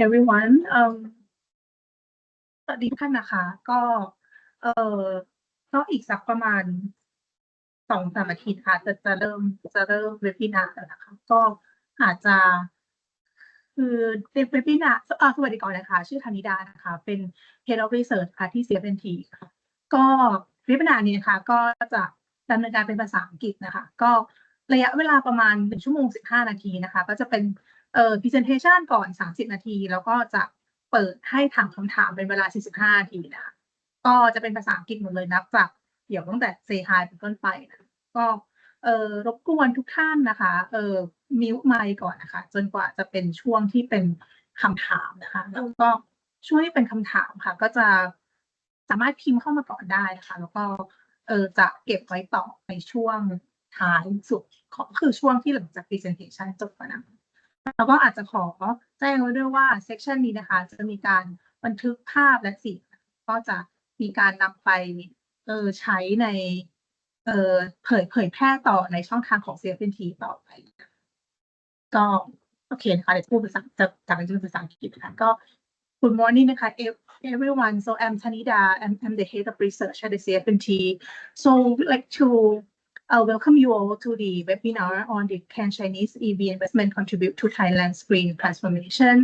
everyone สวัสดีทุกท่านนะคะก็เออก็อีกสักประมาณ2-3อาทิตย์ค่ะจะเริ่มเว็บนาร์แล้วนะคะก็อาจจะคือเป็นเว็บนาร์สวัสดีก่อนนะคะชื่อธนิดานะคะเป็น Head of Research ค่ะที่ CFNT ค่ะก็เว็บนาร์นี้นะคะก็จะดำเนินการเป็นภาษาอังกฤษนะคะก็ระยะเวลาประมาณ1 ชั่วโมง 15 นาทีนะคะก็จะเป็นpresentation ก่อน30 นาทีแล้วก็จะเปิดให้ถามคำถามเป็นเวลา45 นาทีนะคะก็จะเป็นภาษาอังกฤษหมดเลยนับจากเดี๋ยวตั้งแต่ say hi เป็นต้นไปนะก็รบกวนทุกท่านนะคะมิวต์ไมค์ก่อนนะคะจนกว่าจะเป็นช่วงที่เป็นคำถามนะคะแล้วก็ช่วงที่เป็นคำถามค่ะก็จะสามารถพิมพ์เข้ามาก่อนได้นะคะแล้วก็จะเก็บไว้ต่อในช่วงท้ายสุดคือช่วงที่หลังจาก presentation จบนะแล้วก็อาจจะขอแจ้งไว้ด้วยว่า section นี้นะคะจะมีการบันทึกภาพและเสียงก็จะมีการนำไปใช้ในเผยแพร่ต่อในช่องทางของ CFNT ต่อไปก็โอเคนะคะเดี๋ยวพูดภาษาจากภาษาอังกฤษนะคะก็ Good morning นะคะ everyone so I'm Tanida I'm the head of research at the CFNT so we'd like to welcome you all to the webinar on the Can Chinese EV investment contribute to Thailand's green transformation.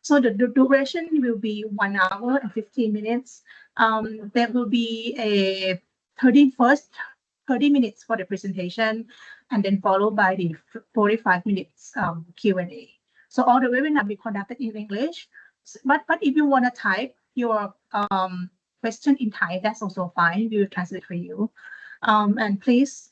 So the duration will be 1 hour and 15 minutes. There will be a 30 minutes for the presentation and then followed by the 45 minutes Q&A. So all the webinar will be conducted in English, but if you want to type your question in Thai, that's also fine. We will translate for you. And please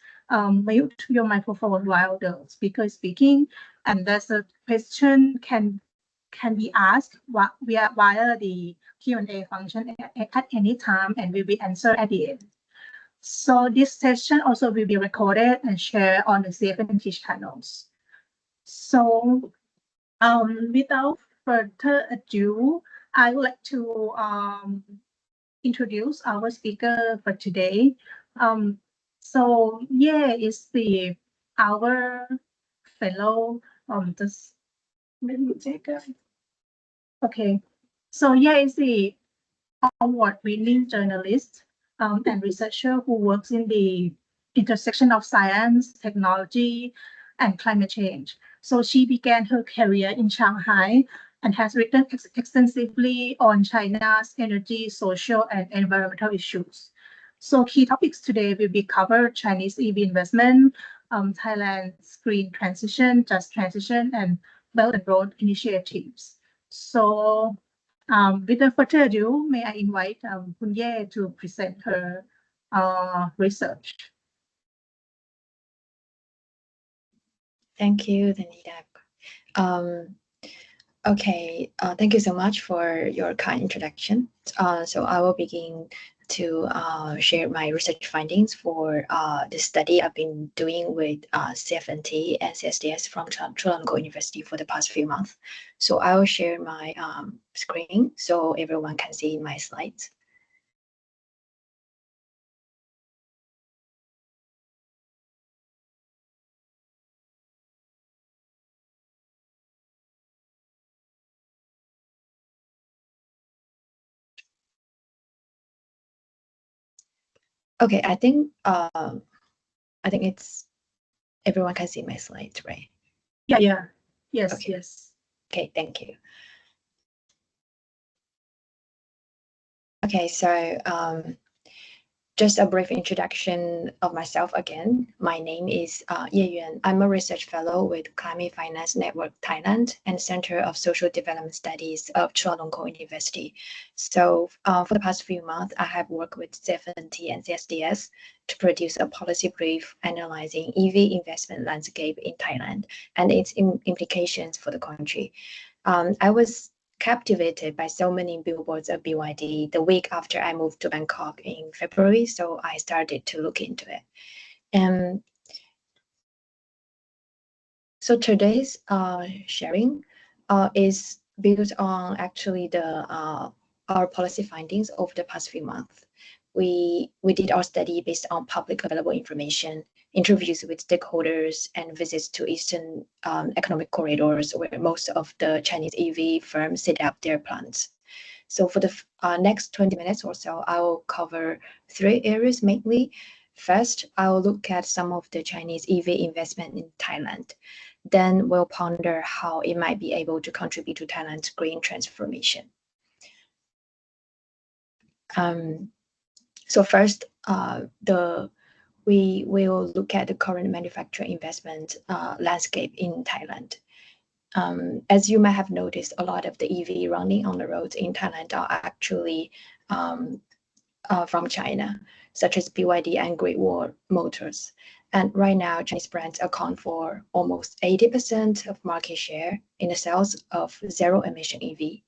mute your microphone while the speaker is speaking, and there's a question can be asked via the Q&A function at any time and will be answered at the end. So this session also will be recorded and shared on the CFNT channels. So without further ado, I would like to introduce our speaker for today. So Ye is our fellow just let me take a okay. So Ye is the award-winning journalist and researcher who works in the intersection of science, technology, and climate change. So she began her career in Shanghai and has written extensively on China's energy, social, and environmental issues. So key topics today will be covered Chinese EV investment, Thailand's green transition, just transition, and Belt and Road initiatives. So without further ado, may I invite Kun Ye to present her research. Thank you, Tanida. Okay, thank you so much for your kind introduction. So I will begin to share my research findings for the study I've been doing with CFNT and CSDS from Chulalongkorn University for the past few months. So I will share my screen so everyone can see my slides. Okay, I think it's everyone can see my slides, right? Yeah. Yes, okay. Yes. Okay, thank you. Okay, so just a brief introduction of myself again. My name is Ye Yuan. I'm a research fellow with Finance Network Thailand and Center of Social Development Studies of Chulalongkorn University. So for the past few months, I have worked with CFNT and CSDS to produce a policy brief analyzing EV investment landscape in Thailand and its implications for the country. I was captivated by so many billboards of BYD the week after I moved to Bangkok in February, so I started to look into it. And so today's sharing is built on actually our policy findings over the past few months. We did our study based on public available information interviews with stakeholders, and visits to Eastern economic corridors where most of the Chinese EV firms set up their plants. So for the next 20 minutes or so, I will cover 3 areas mainly. First, I will look at some of the Chinese EV investment in Thailand. Then we'll ponder how it might be able to contribute to Thailand's green transformation. So first, we will look at the current manufacturing investment landscape in Thailand. As you might have noticed, a lot of the EV running on the roads in Thailand are actually from China, such as BYD and Great Wall Motors. And right now, Chinese brands account for almost 80% of market share in the sales of zero-emission EV.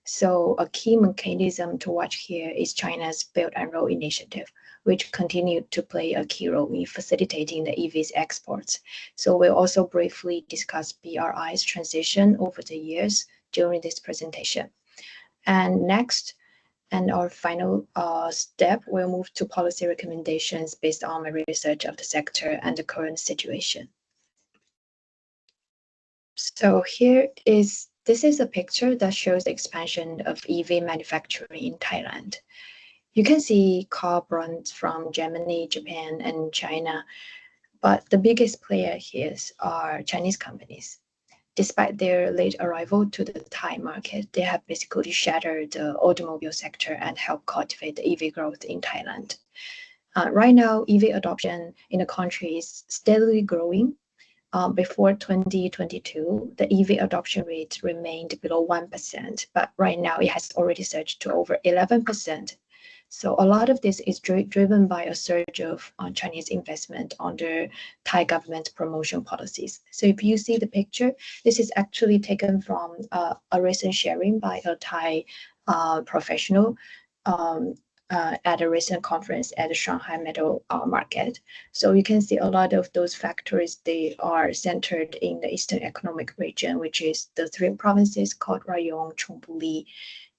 So a key mechanism to watch here is China's Belt and Road Initiative, which continued to play a key role in facilitating the EV's exports. So we'll also briefly discuss BRI's transition over the years during this presentation. And next, and our final step, we'll move to policy recommendations based on my research of the sector and the current situation. So this is a picture that shows the expansion of EV manufacturing in Thailand. You can see car brands from Germany, Japan, and China, but the biggest player here are Chinese companies. Despite their late arrival to the Thai market, they have basically shattered the automobile sector and helped cultivate the EV growth in Thailand. Right now, EV adoption in the country is steadily growing. Before 2022, the EV adoption rate remained below 1%, but right now it has already surged to over 11%. So a lot of this is driven by a surge of Chinese investment under Thai government promotion policies. So if you see the picture, this is actually taken from a recent sharing by a Thai professional at a recent conference at the Shanghai metal market. So you can see a lot of those factories, they are centered in the Eastern Economic Region, which is the 3 provinces called Rayong, Chonburi,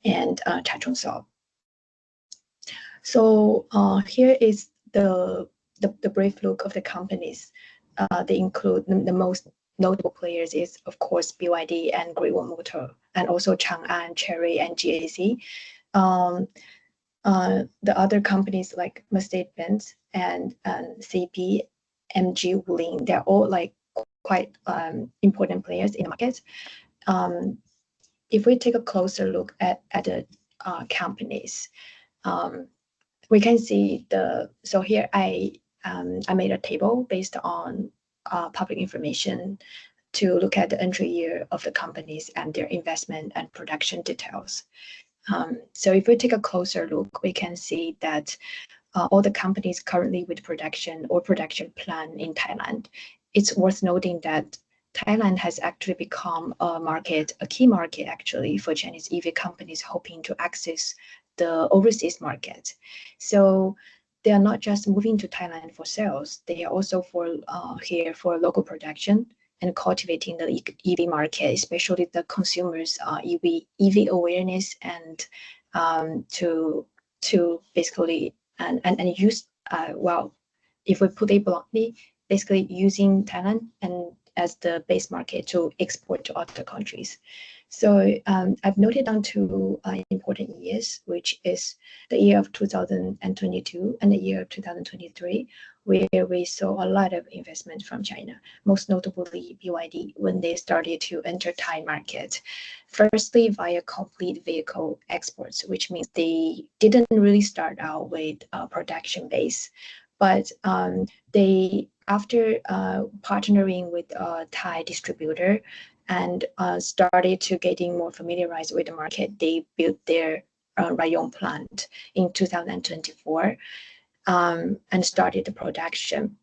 and Chachoengsao. So here is the brief look of the companies. They include the most notable players is, of course, BYD and Great Wall Motor, and also Chang'an, Chery, and GAC. The other companies like Mercedes-Benz and CP, MG, Wuling, they're all like quite important players in the market. If we take a closer look at the companies, we can see so here I made a table based on public information to look at the entry year of the companies and their investment and production details. So if we take a closer look, we can see that all the companies currently with production or production plan in Thailand, it's worth noting that Thailand has actually become a key market actually for Chinese EV companies hoping to access the overseas market. So they are not just moving to Thailand for sales, they are also here for local production and cultivating the EV market, especially the consumers' EV awareness, and to basically and use if we put it bluntly, basically using Thailand and as the base market to export to other countries. So I've noted down 2 important years, which is the year of 2022 and the year of 2023, where we saw a lot of investment from China, most notably BYD, when they started to enter Thai market. Firstly, via complete vehicle exports, which means they didn't really start out with a production base, but they, after partnering with a Thai distributor and started to getting more familiarized with the market, they built their Rayong plant in 2024 and started the production.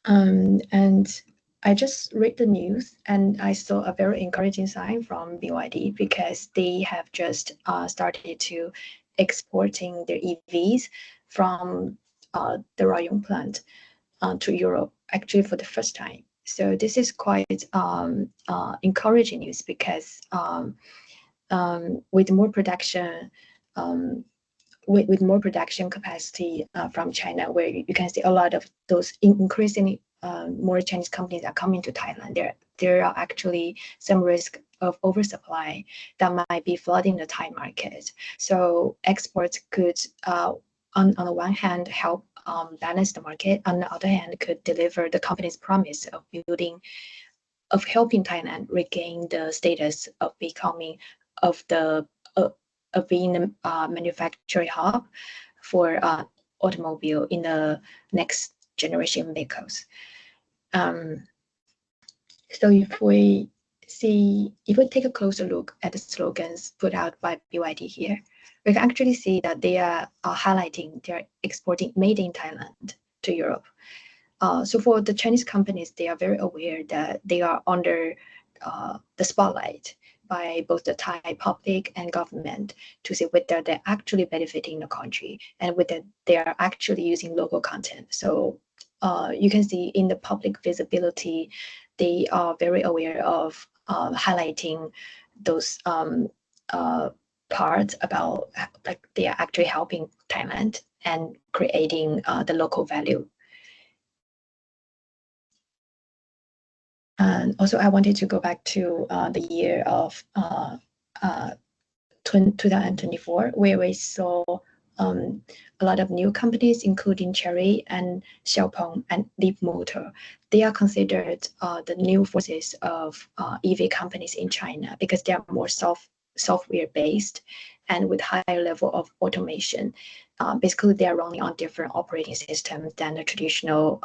And I just read the news and I saw a very encouraging sign from BYD because they have just started to exporting their EVs from the Rayong plant to Europe, actually for the first time. So this is quite encouraging news because with more production with more production capacity from China, where you can see a lot of those increasingly more Chinese companies are coming to Thailand. There are actually some risk of oversupply that might be flooding the Thai market. So exports could, on the one hand, help balance the market. On the other hand, could deliver the company's promise of helping Thailand regain the status of becoming of being a manufacturing hub for automobile in the next generation vehicles. So if we take a closer look at the slogans put out by BYD here, we can actually see that they are highlighting they're exporting made in Thailand to Europe. So for the Chinese companies, they are very aware that they are under the spotlight by both the Thai public and government to see whether they're actually benefiting the country and whether they are actually using local content. So you can see in the public visibility, they are very aware of highlighting those parts about like they are actually helping Thailand and creating the local value. And also, I wanted to go back to the year of 2024, where we saw a lot of new companies, including Chery and Xiaopeng and Leapmotor. They are considered the new forces of EV companies in China because they are more software based and with higher level of automation. Basically, they are running on different operating systems than the traditional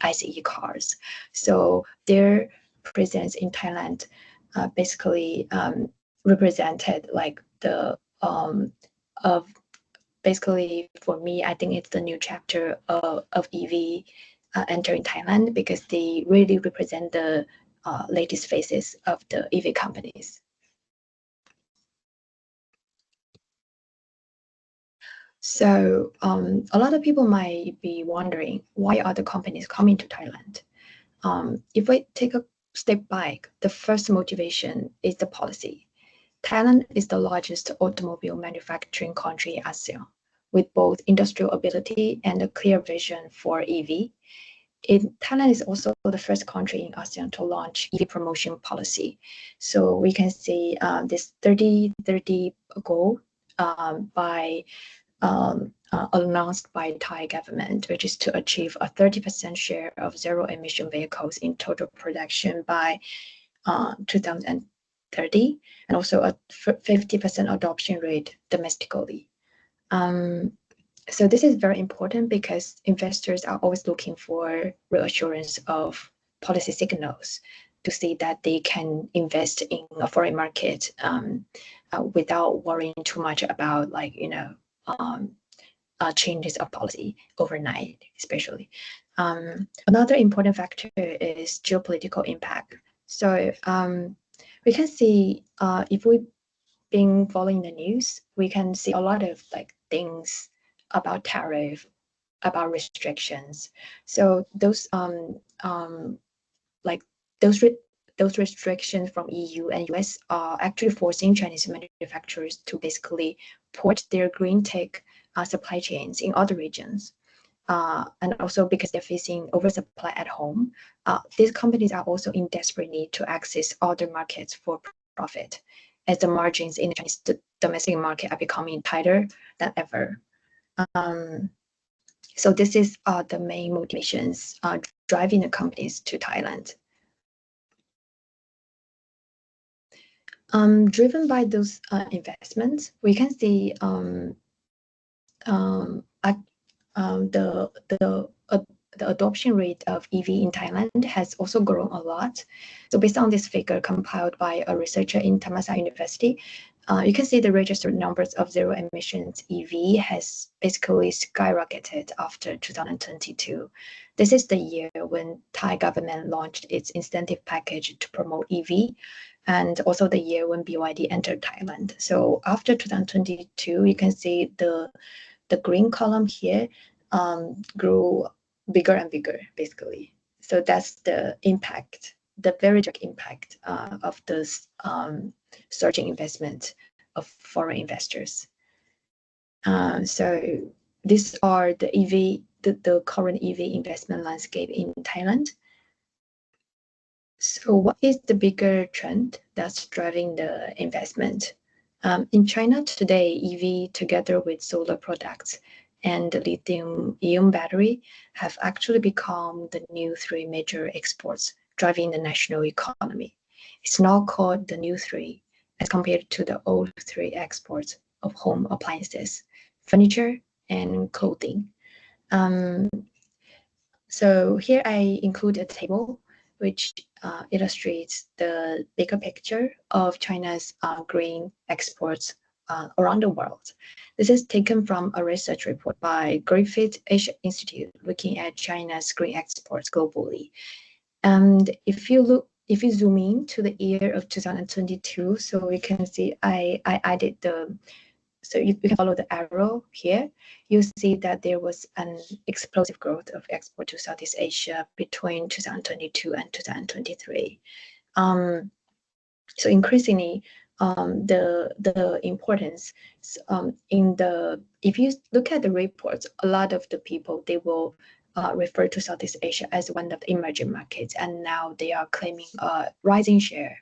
ICE cars. So their presence in Thailand basically represented like the of basically for me, I think it's the new chapter of EV entering Thailand because they really represent the latest phases of the EV companies. So a lot of people might be wondering why are the companies coming to Thailand? If we take a step back, the first motivation is the policy. Thailand is the largest automobile manufacturing country in ASEAN, with both industrial ability and a clear vision for EV. Thailand is also the first country in ASEAN to launch EV promotion policy. So we can see this 30-30 goal announced by Thai government, which is to achieve a 30% share of zero emission vehicles in total production by 2030, and also a 50% adoption rate domestically. So this is very important because investors are always looking for reassurance of policy signals to see that they can invest in a foreign market without worrying too much about changes of policy overnight, especially. Another important factor is geopolitical impact. So we can see if we've been following the news, we can see a lot of things about tariff, about restrictions. So those restrictions from EU and US are actually forcing Chinese manufacturers to basically port their green tech supply chains in other regions. And also because they're facing oversupply at home, these companies are also in desperate need to access other markets for profit, as the margins in the Chinese domestic market are becoming tighter than ever. So this is the main motivations driving the companies to Thailand. Driven by those investments, we can see the adoption rate of EV in Thailand has also grown a lot. So based on this figure compiled by a researcher in Thammasat University, you can see the registered numbers of zero emissions EV has basically skyrocketed after 2022. This is the year when Thai government launched its incentive package to promote EV, and also the year when BYD entered Thailand. So after 2022, you can see the green column here grew bigger and bigger, basically. So that's the impact, the very direct impact of this surging investment of foreign investors. So these are the the current EV investment landscape in Thailand. So what is the bigger trend that's driving the investment? In China today, EV together with solar products and lithium-ion battery have actually become the new three major exports driving the national economy. It's now called the new three as compared to the old three exports of home appliances, furniture, and clothing. So here I include a table which illustrates the bigger picture of China's green exports around the world. This is taken from a research report by Griffith Asia Institute looking at China's green exports globally. And if you zoom in to the year of 2022, so you can see I added so you can follow the arrow here. You see that there was an explosive growth of export to Southeast Asia between 2022 and 2023. So increasingly, the importance if you look at the reports, a lot of the people they will refer to Southeast Asia as one of the emerging markets, and now they are claiming a rising share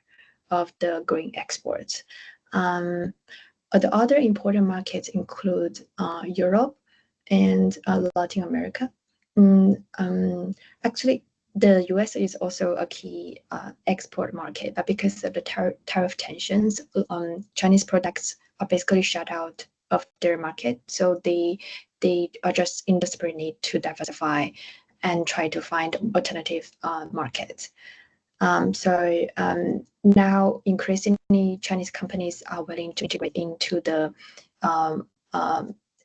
of the green exports. The other important markets include Europe and Latin America. Actually, the US is also a key export market, but because of the tariff tensions, Chinese products are basically shut out of their market. So they are just in desperate need to diversify and try to find alternative markets. Now increasingly Chinese companies are willing to integrate into the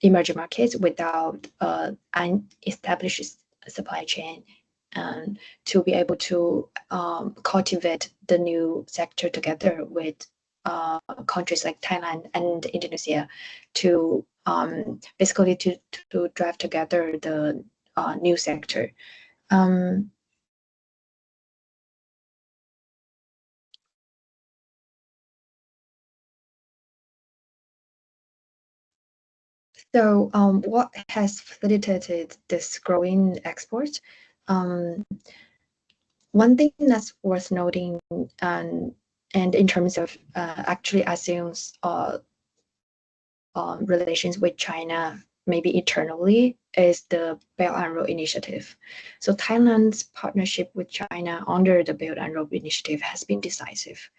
emerging markets without an established supply chain to be able to cultivate the new sector together with countries like Thailand and Indonesia to basically to drive together the new sector. So what has facilitated this growing export? One thing that's worth noting, and in terms of actually ASEAN's relations with China, maybe eternally, is the Belt and Road Initiative. So Thailand's partnership with China under the Belt and Road Initiative has been decisive.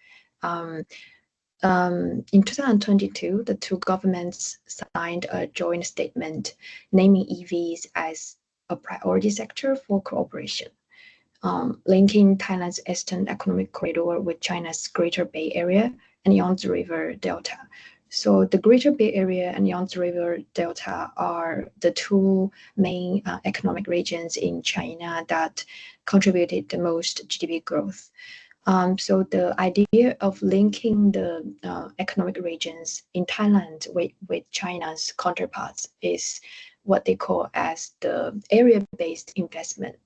In 2022, the two governments signed a joint statement naming EVs as a priority sector for cooperation, linking Thailand's Eastern Economic Corridor with China's Greater Bay Area and Yangtze River Delta. So the Greater Bay Area and Yangtze River Delta are the two main economic regions in China that contributed the most GDP growth. So the idea of linking the economic regions in Thailand with China's counterparts is what they call as the area-based investment.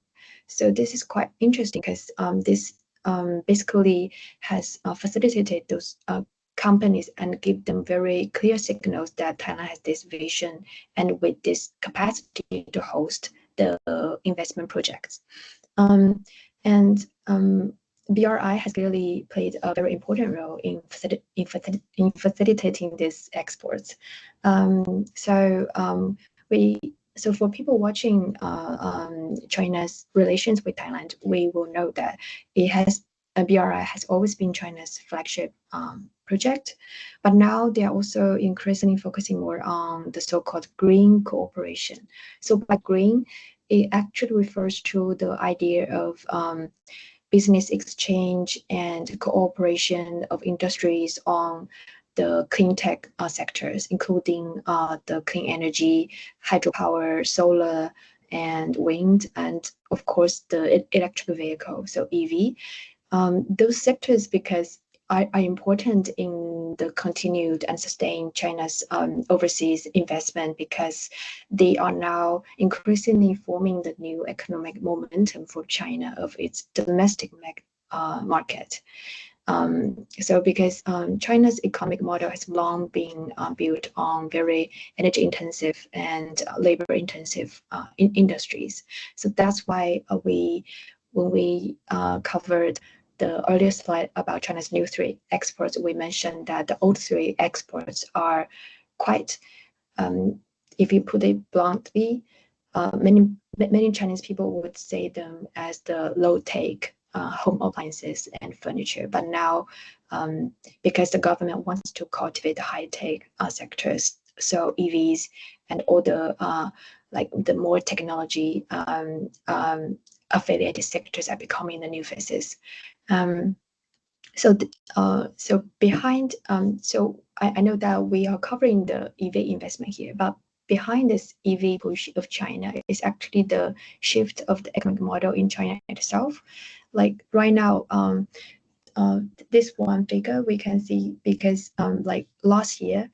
So this is quite interesting because this basically has facilitated those companies and give them very clear signals that Thailand has this vision and with this capacity to host the investment projects. BRI has really played a very important role in facilitating these exports. So for people watching China's relations with Thailand, we will know that BRI has always been China's flagship project, but now they are also increasingly focusing more on the so-called green cooperation. So by green, it actually refers to the idea of business exchange and cooperation of industries on the clean tech sectors, including the clean energy, hydropower, solar, and wind, and of course the electric vehicle, so EV. Those sectors because are important in the continued and sustained China's overseas investment because they are now increasingly forming the new economic momentum for China of its domestic market. So because China's economic model has long been built on very energy intensive and labor intensive industries. So that's why when we covered the earlier slide about China's new three exports, we mentioned that the old three exports are quite, if you put it bluntly, many Chinese people would say them as the low-tech home appliances and furniture. But now, because the government wants to cultivate the high-tech sectors, so EVs and all the like the more technology affiliated sectors are becoming the new faces. So behind, so I know that we are covering the EV investment here, but behind this EV push of China is actually the shift of the economic model in China itself. Like right now, this one figure we can see because like last year,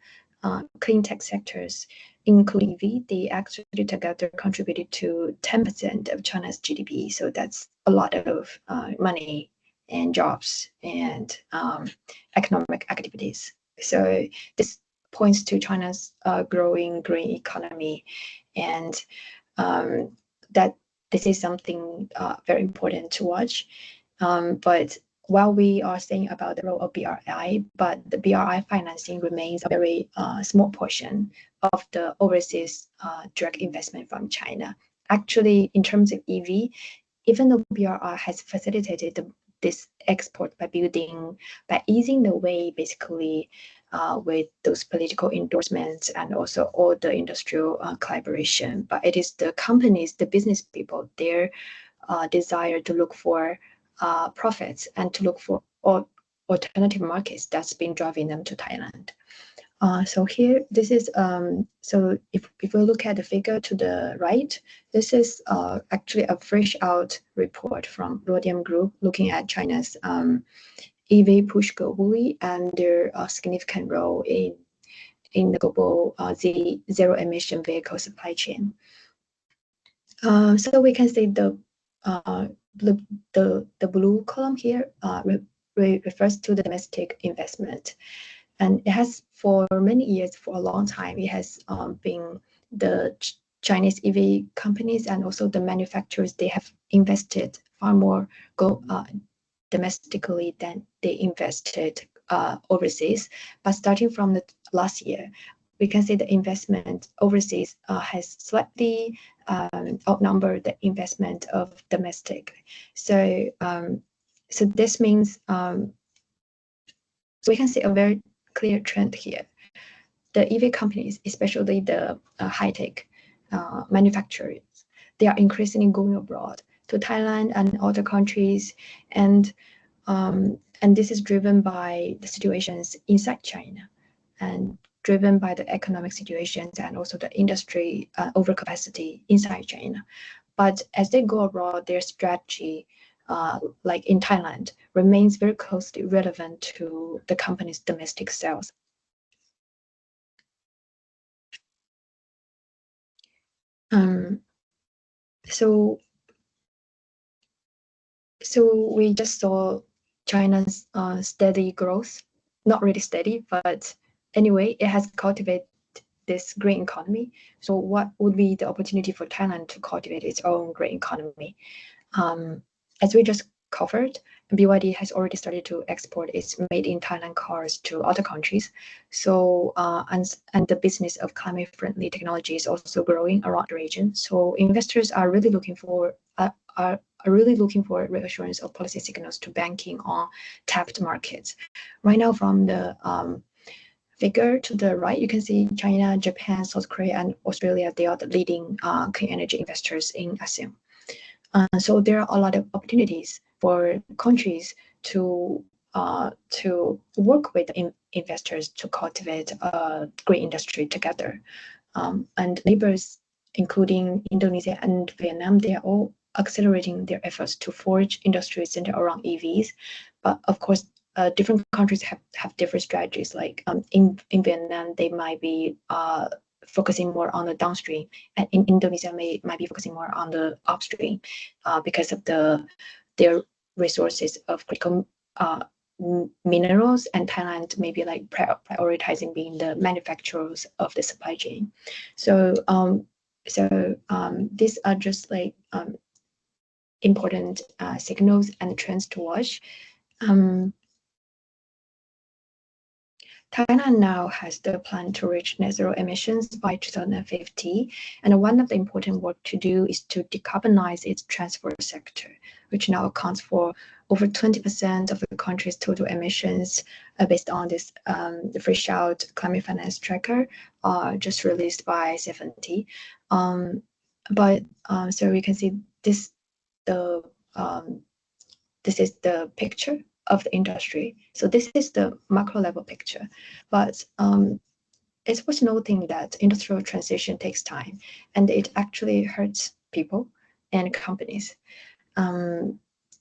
clean tech sectors, including EV, they actually together contributed to 10% of China's GDP. So that's a lot of money and jobs and economic activities. So this points to China's growing green economy, and that this is something very important to watch. But while we are saying about the role of BRI, but the BRI financing remains a very small portion of the overseas direct investment from China. Actually, in terms of EV, even though BRI has facilitated this export by easing the way, basically, with those political endorsements and also all the industrial collaboration, but it is the companies, the business people, their desire to look for profits and to look for alternative markets that's been driving them to Thailand. So here, this is, so if we look at the figure to the right, this is actually a fresh out report from Rhodium Group looking at China's EV push globally and their significant role in the global zero emission vehicle supply chain. So we can see the blue column here refers to the domestic investment. And it has for many years, for a long time, it has been the Chinese EV companies and also the manufacturers, they have invested far more domestically than they invested overseas. But starting from the last year, we can see the investment overseas has slightly outnumbered the investment of domestic. So, so this means so we can see a very clear trend here. The EV companies, especially the high-tech manufacturers, they are increasingly going abroad to Thailand and other countries, and this is driven by the situations inside China, and driven by the economic situations and also the industry overcapacity inside China. But as they go abroad, their strategy, like in Thailand, remains very closely relevant to the company's domestic sales. So we just saw China's steady growth, not really steady, but anyway, it has cultivated this green economy. So what would be the opportunity for Thailand to cultivate its own green economy? As we just covered, BYD has already started to export its made in Thailand cars to other countries. So and the business of climate-friendly technology is also growing around the region. So investors are really looking for reassurance of policy signals to banking on tapped markets. Right now, from the figure to the right, you can see China, Japan, South Korea, and Australia. They are the leading clean energy investors in ASEAN. So there are a lot of opportunities for countries to work with investors to cultivate a green industry together. And neighbors, including Indonesia and Vietnam, they are all accelerating their efforts to forge industries centered around EVs. But of course, different countries have different strategies. Like in Vietnam, they might be focusing more on the downstream, and in Indonesia might be focusing more on the upstream because of their resources of critical minerals, and Thailand maybe like prioritizing being the manufacturers of the supply chain. So these are just like important signals and trends to watch. Thailand now has the plan to reach net zero emissions by 2050, and one of the important work to do is to decarbonize its transport sector, which now accounts for over 20% of the country's total emissions, based on this fresh out climate finance tracker just released by CFNT. So you can see this this is the picture of the industry. So this is the macro level picture, but it's worth noting that industrial transition takes time, and it actually hurts people and companies.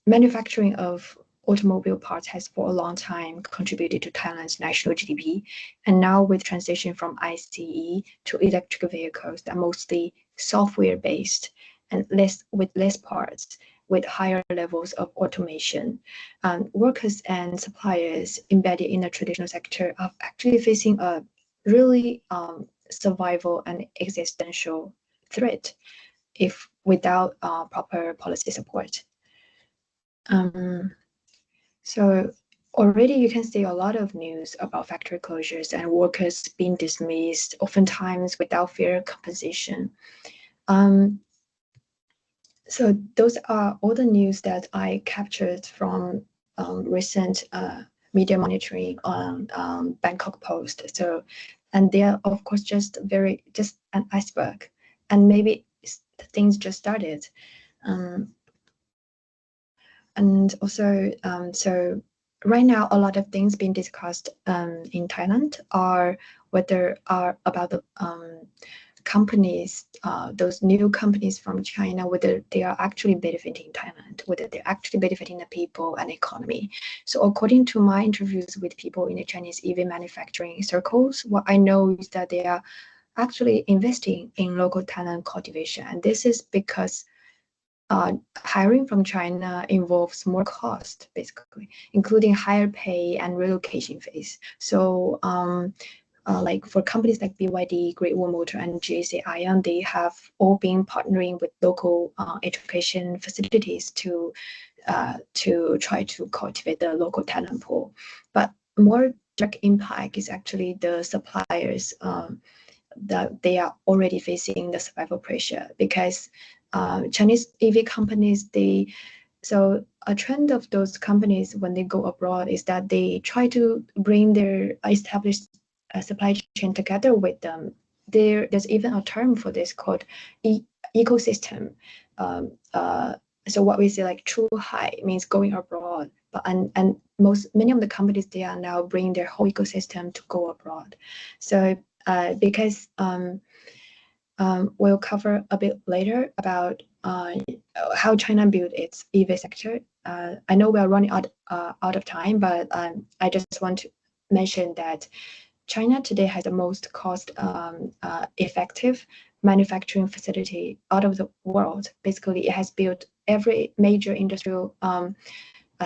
Manufacturing of automobile parts has for a long time contributed to Thailand's national GDP, and now with transition from ICE to electric vehicles that are mostly software based and with less parts, with higher levels of automation, workers and suppliers embedded in the traditional sector are actually facing a really survival and existential threat if without proper policy support. So already you can see a lot of news about factory closures and workers being dismissed, oftentimes without fair compensation. So those are all the news that I captured from recent media monitoring on Bangkok Post. So, and they are of course just an iceberg, and maybe things just started. And also, so right now, a lot of things being discussed in Thailand are about the companies, those new companies from China, whether they are actually benefiting Thailand, whether they're actually benefiting the people and economy. So according to my interviews with people in the Chinese EV manufacturing circles, what I know is that they are actually investing in local talent cultivation. And this is because hiring from China involves more cost, basically, including higher pay and relocation fees. So like for companies like BYD, Great Wall Motor, and GAC Ion, they have all been partnering with local education facilities to try to cultivate the local talent pool. But more direct impact is actually the suppliers that they are already facing the survival pressure, because Chinese EV companies, so a trend of those companies when they go abroad is that they try to bring their established supply chain together with them. There's even a term for this called ecosystem. So what we say like true high means going abroad, but and many of the companies, they are now bringing their whole ecosystem to go abroad. So because we'll cover a bit later about how China built its EV sector. I know we are running out of time, but I just want to mention that China today has the most cost effective manufacturing facility out of the world. Basically, it has built every major industrial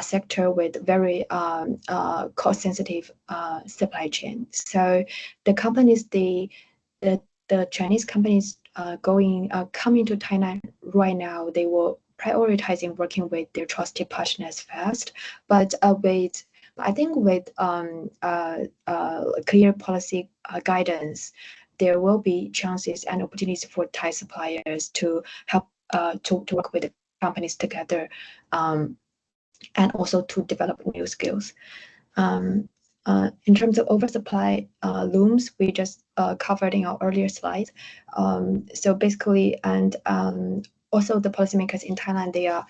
sector with very cost sensitive supply chain. So the companies, the Chinese companies coming to Thailand right now, they were prioritizing working with their trusted partners first, but I think with clear policy guidance, there will be chances and opportunities for Thai suppliers to help to work with the companies together, and also to develop new skills. In terms of oversupply looms, we just covered in our earlier slides. So basically, and also the policymakers in Thailand, they are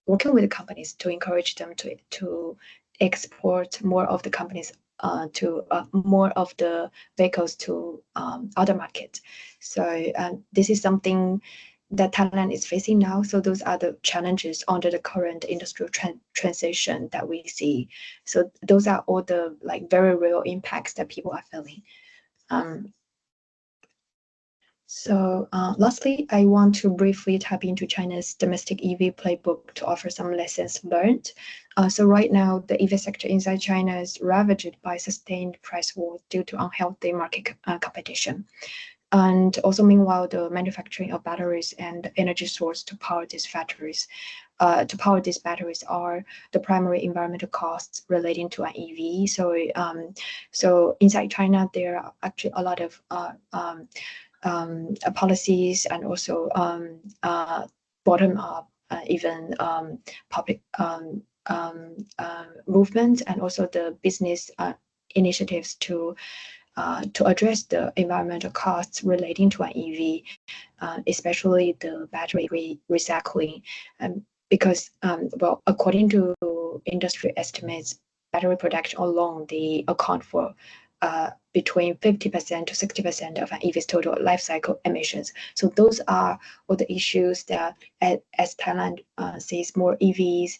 working with the companies to encourage them to export more of the companies to more of the vehicles to other markets. So this is something that Thailand is facing now. So those are the challenges under the current industrial transition that we see. So those are all the like very real impacts that people are feeling. So lastly, I want to briefly tap into China's domestic EV playbook to offer some lessons learned. So right now, the EV sector inside China is ravaged by sustained price wars due to unhealthy market competition. And also, meanwhile, the manufacturing of batteries and energy source to power these batteries are the primary environmental costs relating to an EV. So inside China, there are actually a lot of policies and also bottom up, even public movements, and also the business initiatives to address the environmental costs relating to an EV, especially the battery recycling. Because, well, according to industry estimates, battery production alone, they account for between 50% to 60% of an EV's total life cycle emissions. So those are all the issues that, as Thailand sees more EVs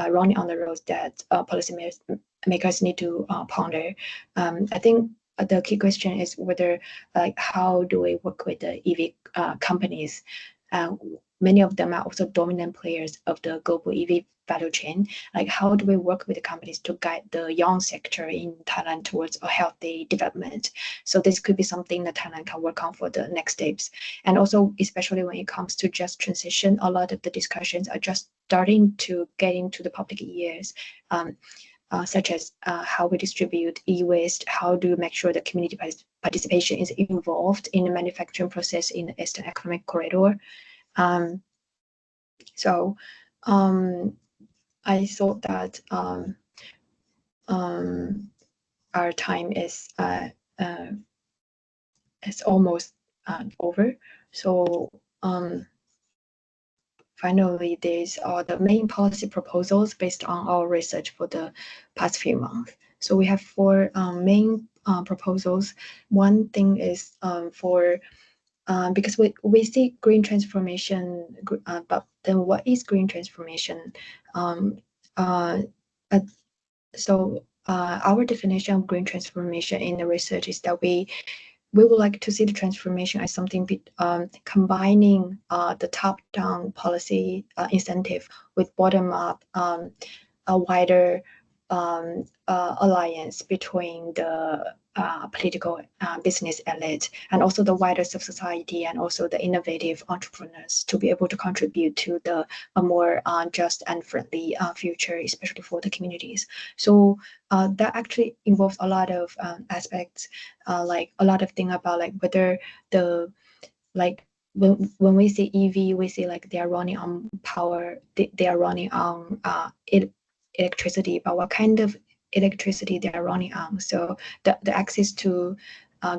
running on the roads, that policymakers need to ponder. I think the key question is whether, like, how do we work with the EV companies? Many of them are also dominant players of the global EV value chain. Like, how do we work with the companies to guide the young sector in Thailand towards a healthy development? So this could be something that Thailand can work on for the next steps. And also, especially when it comes to just transition, a lot of the discussions are just starting to get into the public ears. Such as how we distribute e-waste, how do we make sure that community participation is involved in the manufacturing process in the Eastern Economic Corridor. So I thought that our time is almost over. So finally, these are the main policy proposals based on our research for the past few months. So we have four main proposals. One thing is because we see green transformation, but then what is green transformation? So our definition of green transformation in the research is that we would like to see the transformation as something combining the top-down policy incentive with bottom-up, a wider alliance between the political business elite and also the wider society and also the innovative entrepreneurs to be able to contribute to a more just and friendly future, especially for the communities. So that actually involves a lot of aspects, like a lot of things about like whether the like when we say EV, we say like they are running on power, they are running on electricity, but what kind of electricity they are running on. So the access to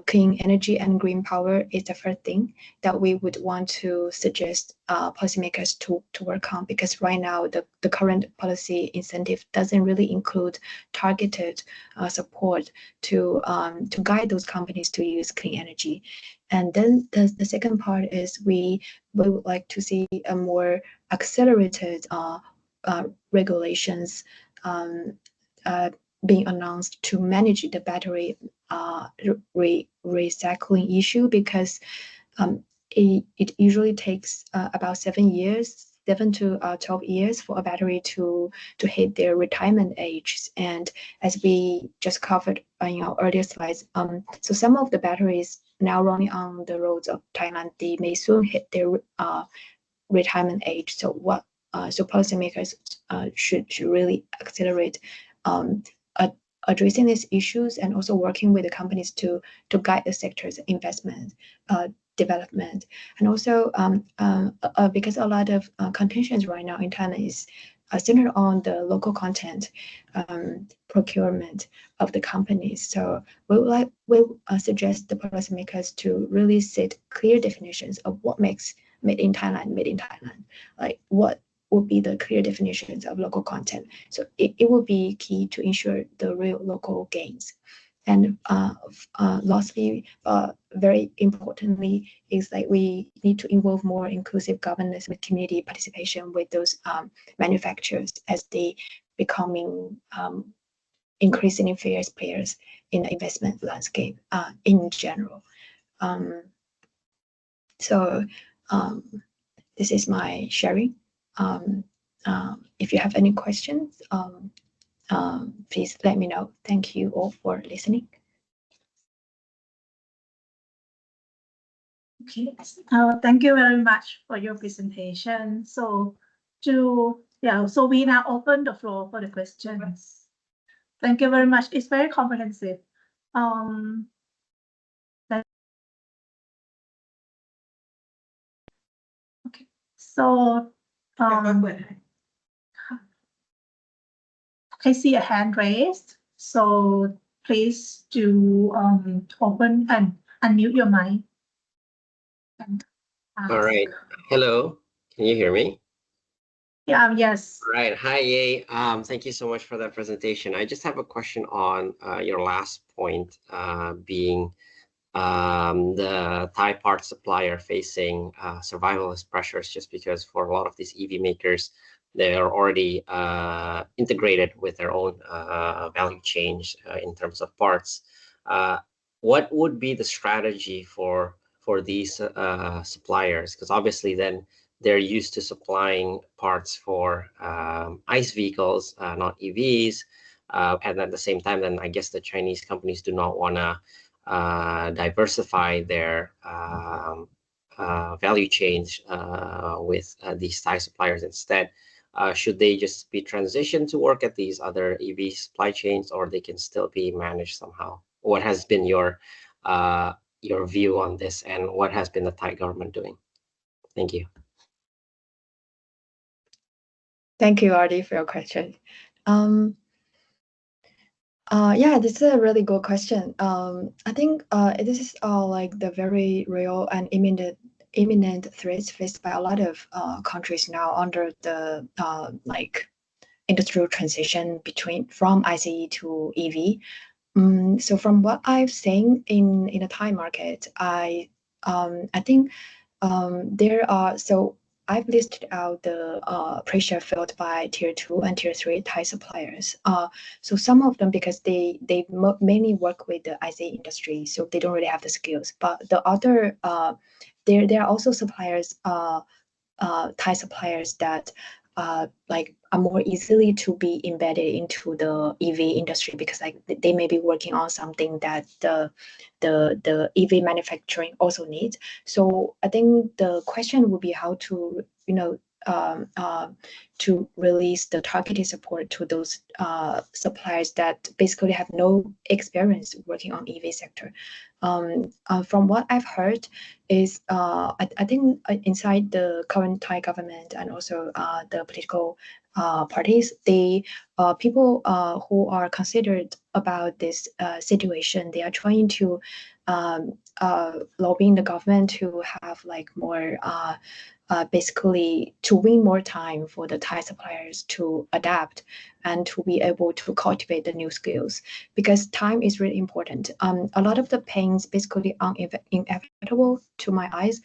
clean energy and green power is the first thing that we would want to suggest policymakers to work on, because right now the current policy incentive doesn't really include targeted support to guide those companies to use clean energy. And then the second part is we would like to see a more accelerated regulations being announced to manage the battery recycling issue, because it usually takes about 7 to 12 years for a battery to hit their retirement age. And as we just covered in our earlier slides, so some of the batteries now running on the roads of Thailand, they may soon hit their retirement age. So so policymakers should really accelerate addressing these issues and also working with the companies to guide the sector's investment development. And also because a lot of contentions right now in China is centered on the local content procurement of the companies. So we suggest the policymakers to really set clear definitions of what makes made in Thailand, like what would be the clear definitions of local content. So it will be key to ensure the real local gains. And lastly, very importantly, is that we need to involve more inclusive governance with community participation with those manufacturers as they becoming increasingly fierce players in the investment landscape in general. So this is my sharing. If you have any questions, please let me know. Thank you all for listening. Okay. Thank you very much for your presentation. So we now open the floor for the questions. Thank you very much. It's very comprehensive. Okay. So I see a hand raised. So please do open and unmute your mic. All right. Hello. Can you hear me? Yeah. Yes. All right. Hi, Ye. Thank you so much for that presentation. I just have a question on your last point, being the Thai part supplier facing survivalist pressures, just because for a lot of these EV makers, they are already integrated with their own value chain in terms of parts. What would be the strategy for these suppliers? Because obviously then they're used to supplying parts for ICE vehicles, not EVs. And at the same time, then I guess the Chinese companies do not want to diversify their value chains with these Thai suppliers instead. Should they just be transitioned to work at these other EV supply chains, or they can still be managed somehow? What has been your view on this, and what has been the Thai government doing? Thank you. Thank you, Artie, for your question. Yeah, this is a really good question. I think this is like the very real and imminent threats faced by a lot of countries now under the like industrial transition from ICE to EV. So from what I've seen in the Thai market, I think there are I've listed out the pressure felt by tier 2 and tier 3 Thai suppliers. So some of them, because they mainly work with the ICE industry, so they don't really have the skills. But the other, there are also suppliers, Thai suppliers that like are more easily to be embedded into the EV industry, because like they may be working on something that the EV manufacturing also needs. So I think the question would be how to to release the targeted support to those suppliers that basically have no experience working on EV sector. From what I've heard is I think inside the current Thai government and also the political parties, they people who are considered about this situation, they are trying to lobbying the government to have like more basically to win more time for the Thai suppliers to adapt and to be able to cultivate the new skills, because time is really important. A lot of the pains basically are inevitable to my eyes,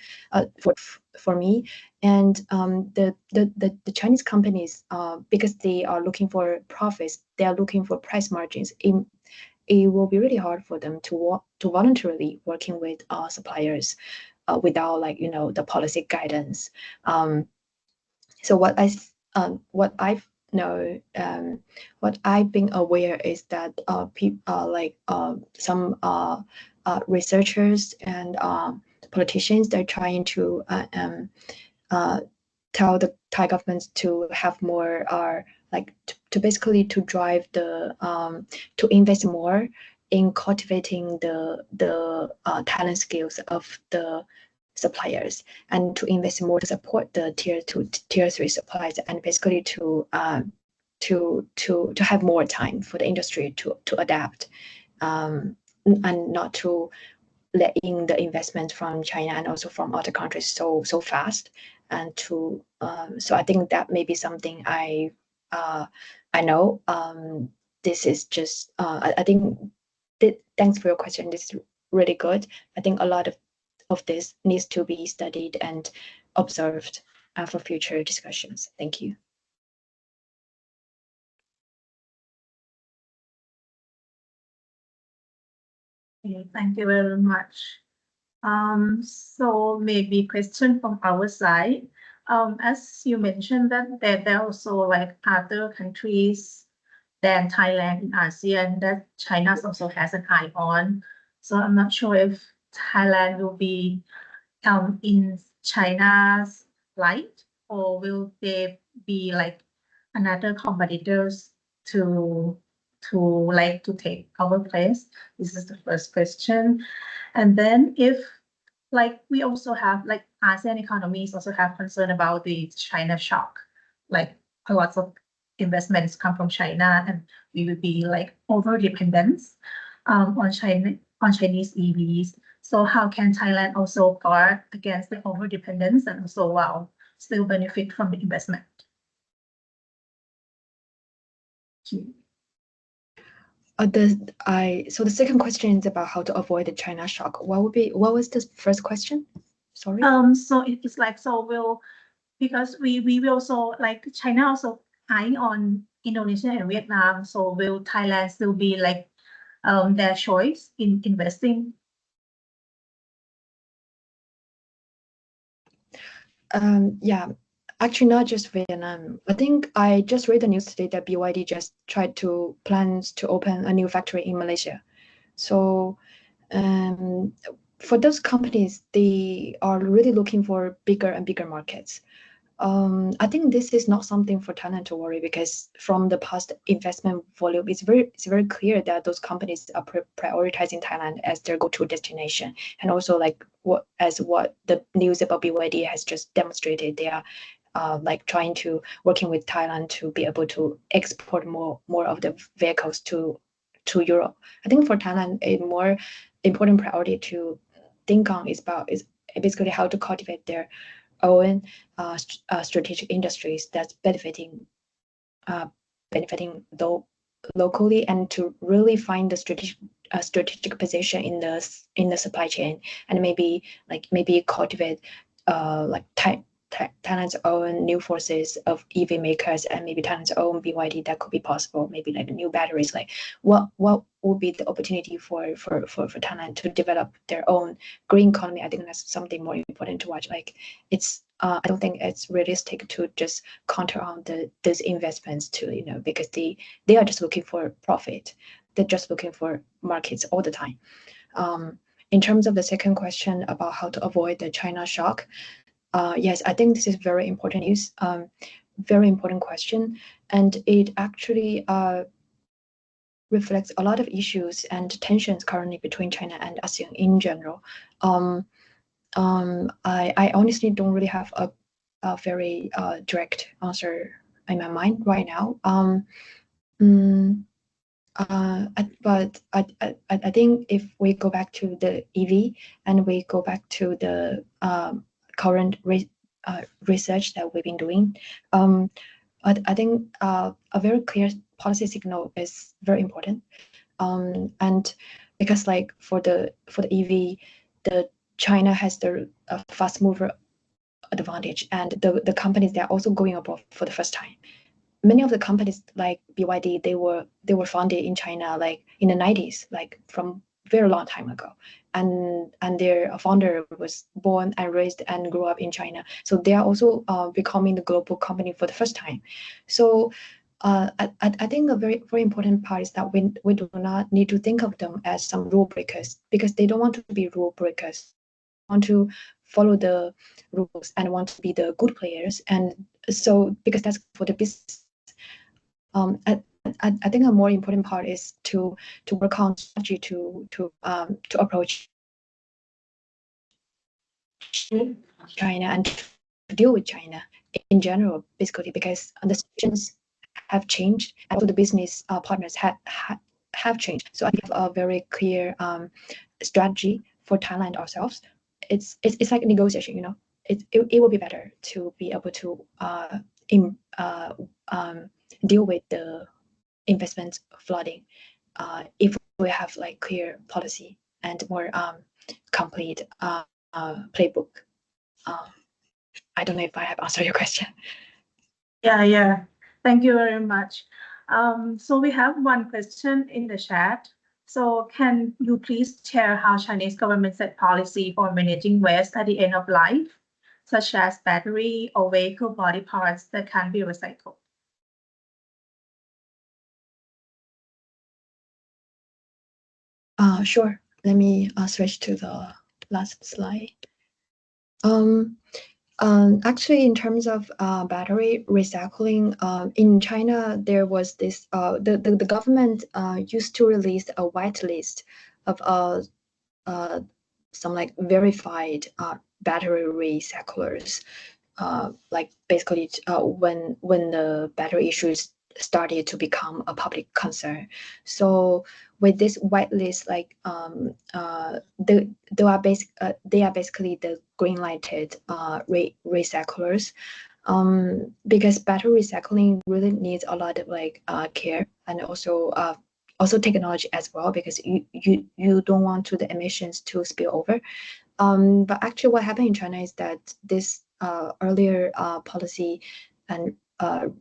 for me, and the Chinese companies, because they are looking for profits, they are looking for price margins. It will be really hard for them to voluntarily working with suppliers without the policy guidance. So what I've know what I've been aware is that some researchers and politicians, they're trying to tell the Thai government to have more to basically to drive the to invest more in cultivating the talent skills of the suppliers, and to invest more to support the tier 2 tier 3 suppliers, and basically to have more time for the industry to adapt, and not to let in the investment from China and also from other countries so fast. And to so I think that may be something I know. This is just I think thanks for your question. This is really good. I think a lot of this needs to be studied and observed for future discussions. Thank you. Okay, thank you very much. So maybe question from our side. As you mentioned that there are also like other countries than Thailand in ASEAN that China also has an eye on. So I'm not sure if Thailand will be in China's light, or will they be like another competitors to to take our place? This is the first question. And then if like we also have like ASEAN economies also have concern about the China shock, like a lot of investments come from China and we will be like over dependence on Chinese EVs. So how can Thailand also guard against the over dependence and also wow still benefit from the investment? So the second question is about how to avoid the China shock. What was the first question? Sorry. So it's like because we will also like China also eyeing on Indonesia and Vietnam. So will Thailand still be like their choice in investing? Yeah, actually not just Vietnam. I think I just read the news today that BYD just plans to open a new factory in Malaysia. So for those companies, they are really looking for bigger and bigger markets. I think this is not something for Thailand to worry, because from the past investment volume, it's very clear that those companies are prioritizing Thailand as their go-to destination, and also like what the news about BYD has just demonstrated, they are like working with Thailand to be able to export more of the vehicles to Europe. I think for Thailand, a more important priority to think on is basically how to cultivate their own strategic industries that's benefiting locally, and to really find the strategic position in the supply chain, and maybe cultivate like Thailand's own new forces of EV makers, and maybe Thailand's own BYD. That could be possible. Maybe like new batteries. Like what would be the opportunity for Thailand to develop their own green economy? I think that's something more important to watch. Like I don't think it's realistic to just counter on these investments to because they are just looking for profit. They're just looking for markets all the time. In terms of the second question about how to avoid the China shock, yes, I think this is very important news, very important question, and it actually reflects a lot of issues and tensions currently between China and ASEAN in general. I honestly don't really have a very direct answer in my mind right now. But I think if we go back to the EV and we go back to the current research that we've been doing, I think a very clear policy signal is very important. And because like for the EV, the China has the fast mover advantage, and the companies, they're also going abroad for the first time. Many of the companies like BYD, they were founded in China like in the 90s, like from very long time ago, and their founder was born and raised and grew up in China. So they are also becoming the global company for the first time. So I think a very important part is that we do not need to think of them as some rule breakers, because they don't want to be rule breakers. They want to follow the rules and want to be the good players, and so because that's for the business. I think a more important part is to work on strategy to approach China and to deal with China in general, basically, because the situations have changed, and also the business partners have changed. So I have a very clear strategy for Thailand ourselves. It's like a negotiation, it will be better to be able to deal with the investment flooding if we have like clear policy and more complete playbook. I don't know if I have answered your question. Yeah. Thank you very much. So we have one question in the chat. So can you please share how Chinese government set policy for managing waste at the end of life, such as battery or vehicle body parts that can be recycled? Sure. Let me switch to the last slide. Actually, in terms of battery recycling, in China, there was this, the government used to release a white list of some like verified battery recyclers. Like basically when the battery issues started to become a public concern. So with this whitelist, like they are basically the green lighted recyclers. Because battery recycling really needs a lot of like care and also technology as well, because you don't want the emissions to spill over. But actually, what happened in China is that this earlier policy and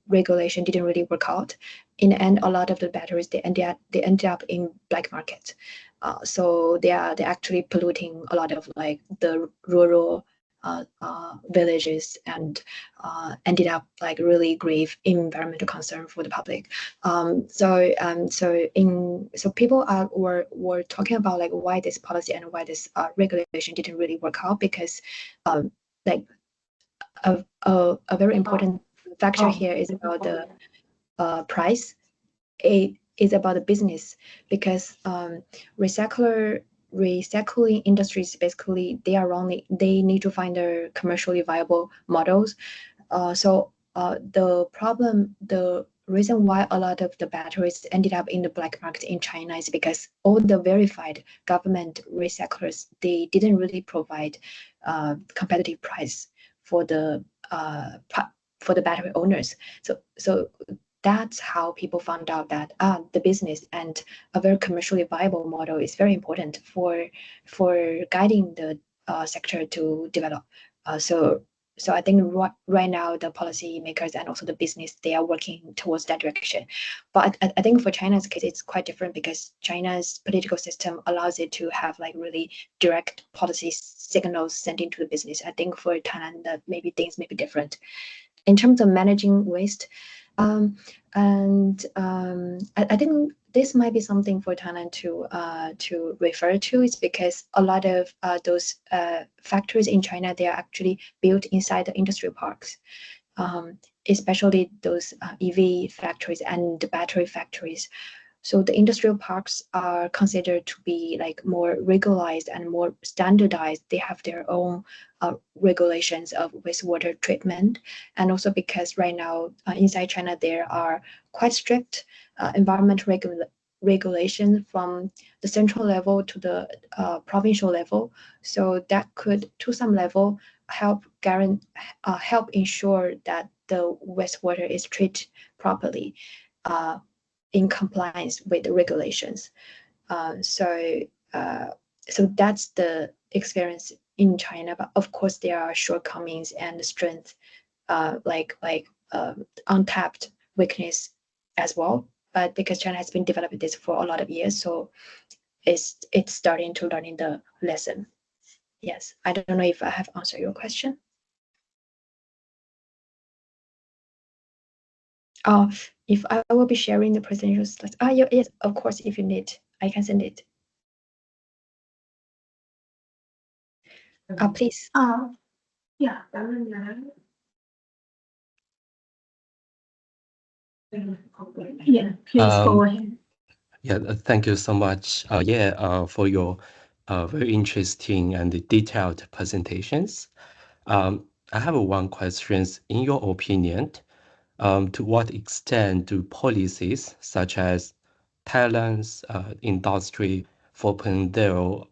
regulation didn't really work out. In the end, a lot of the batteries they ended up in black market. So they're actually polluting a lot of like the rural villages and ended up like really grave environmental concern for the public. So people were talking about like why this policy and why this regulation didn't really work out, because like a very important factor here is about the price. It is about the business, because recycling industries basically they need to find their commercially viable models. The reason why a lot of the batteries ended up in the black market in China is because all the verified government recyclers, they didn't really provide competitive price for the battery owners. So that's how people found out that the business and a very commercially viable model is very important for guiding the sector to develop. So I think right now the policymakers and also the business, they are working towards that direction. But I think for China's case, it's quite different, because China's political system allows it to have like really direct policy signals sent into the business. I think for Thailand, that maybe things may be different. In terms of managing waste, I think this might be something for Thailand to refer to. It's because a lot of those factories in China, they are actually built inside the industrial parks, especially those EV factories and the battery factories. So the industrial parks are considered to be like more regularized and more standardized. They have their own regulations of wastewater treatment. And also because right now inside China, there are quite strict environmental regulations from the central level to the provincial level. So that could, to some level, help ensure that the wastewater is treated properly. In compliance with the regulations. So that's the experience in China. But of course, there are shortcomings and strengths, like untapped weakness as well. But because China has been developing this for a lot of years, so it's starting to learning the lesson. Yes, I don't know if I have answered your question. If I will be sharing the presentation slides. Yes, of course, if you need, I can send it. Please. Yeah. Yeah, please go ahead. Yeah, thank you so much, for your very interesting and detailed presentations. I have one question. In your opinion, to what extent do policies such as Thailand's Industry 4.0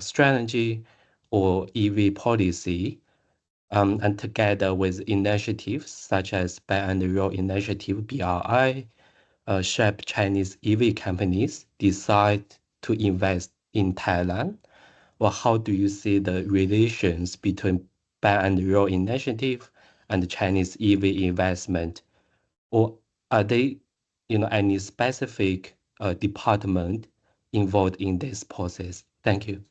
strategy or EV policy, and together with initiatives such as Buy and Roll Initiative, BRI, shape Chinese EV companies decide to invest in Thailand? Or how do you see the relations between Buy and Roll Initiative and Chinese EV investment? Or are they, any specific department involved in this process? Thank you.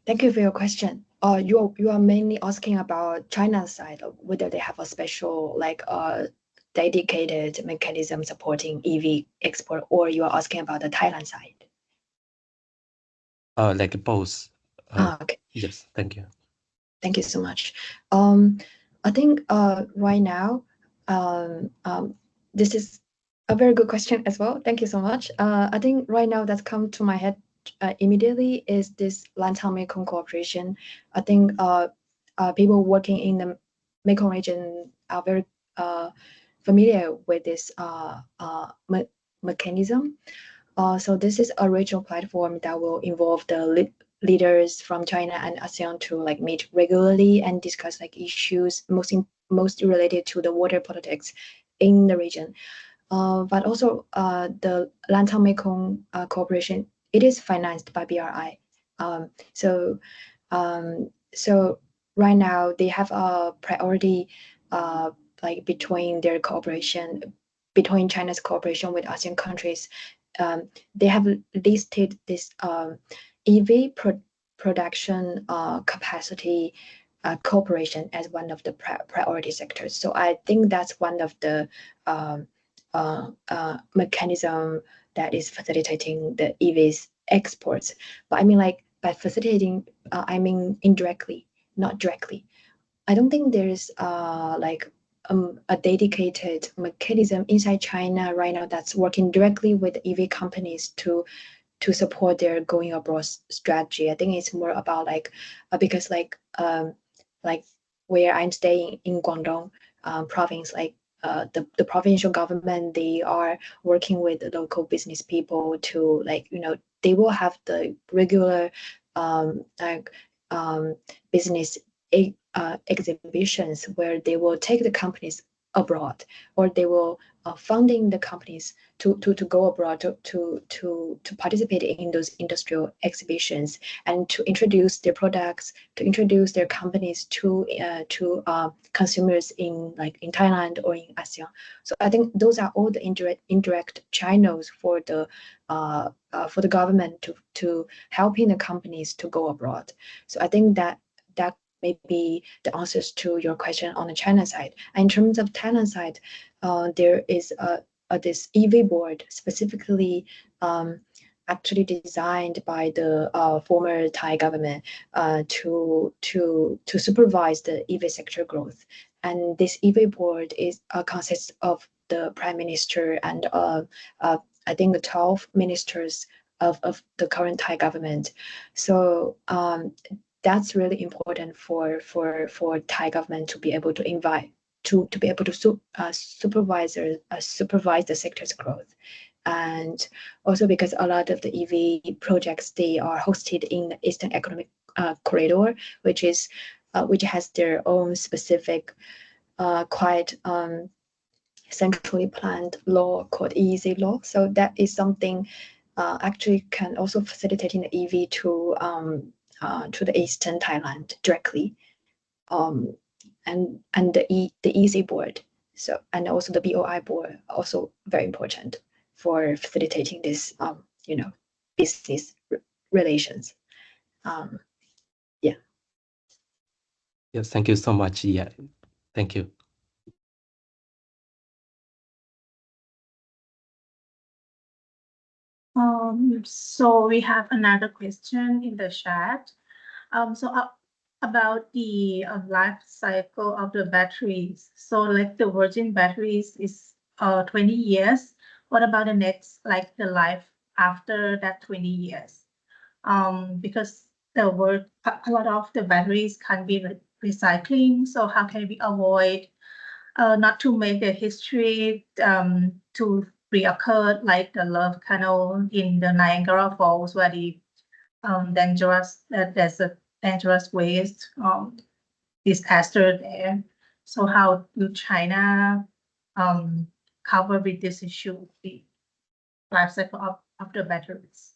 Thank you for your question. You are mainly asking about China's side, whether they have a special like dedicated mechanism supporting EV export, or you are asking about the Thailand side? Like both. Okay. Yes, thank you. Thank you so much. I think right now, this is a very good question as well. Thank you so much. I think right now that's come to my head immediately is this Lantau Mekong cooperation. I think people working in the Mekong region are very familiar with this mechanism. So this is a regional platform that will involve the leaders from China and ASEAN to like meet regularly and discuss like issues most related to the water politics in the region. But also the Lantau Mekong Cooperation, it is financed by BRI. So right now they have a priority like between their cooperation, between China's cooperation with ASEAN countries. They have listed this EV production capacity cooperation as one of the priority sectors. So I think that's one of the mechanism that is facilitating the EVs exports. But I mean, like by facilitating, I mean indirectly, not directly. I don't think there's like a dedicated mechanism inside China right now that's working directly with EV companies to support their going abroad strategy. I think it's more about like because like where I'm staying in Guangdong province, like the provincial government, they are working with the local business people to like, you know, they will have the regular business exhibitions where they will take the companies abroad, or they will funding the companies to go abroad to participate in those industrial exhibitions and to introduce their products, to introduce their companies to consumers in Thailand or in ASEAN. So I think those are all the indirect channels for the government to helping the companies to go abroad. So I think that may be the answers to your question on the China side. And in terms of Thailand side, there is this EV board specifically actually designed by the former Thai government to supervise the EV sector growth. And this EV board is consists of the prime minister and I think the 12 ministers of the current Thai government. So that's really important for Thai government to be able to invite to be able to supervise the sector's growth. And also because a lot of the EV projects, they are hosted in the Eastern Economic Corridor, which has their own specific quite centrally planned law called EEZ law. So that is something actually can also facilitate in the EV to the Eastern Thailand directly, and the EC board, so and also the BOI board, also very important for facilitating this business relations. Yeah. Yes, thank you so much. Yeah, thank you. So we have another question in the chat. About the life cycle of the batteries. So like the virgin batteries is 20 years. What about the next, like the life after that 20 years? Because a lot of the batteries can be recycling. So how can we avoid not to make the history to reoccur like the Love Canal in the Niagara Falls, where the there's a dangerous waste disaster there. So how do China cover with this issue, the life cycle of the batteries?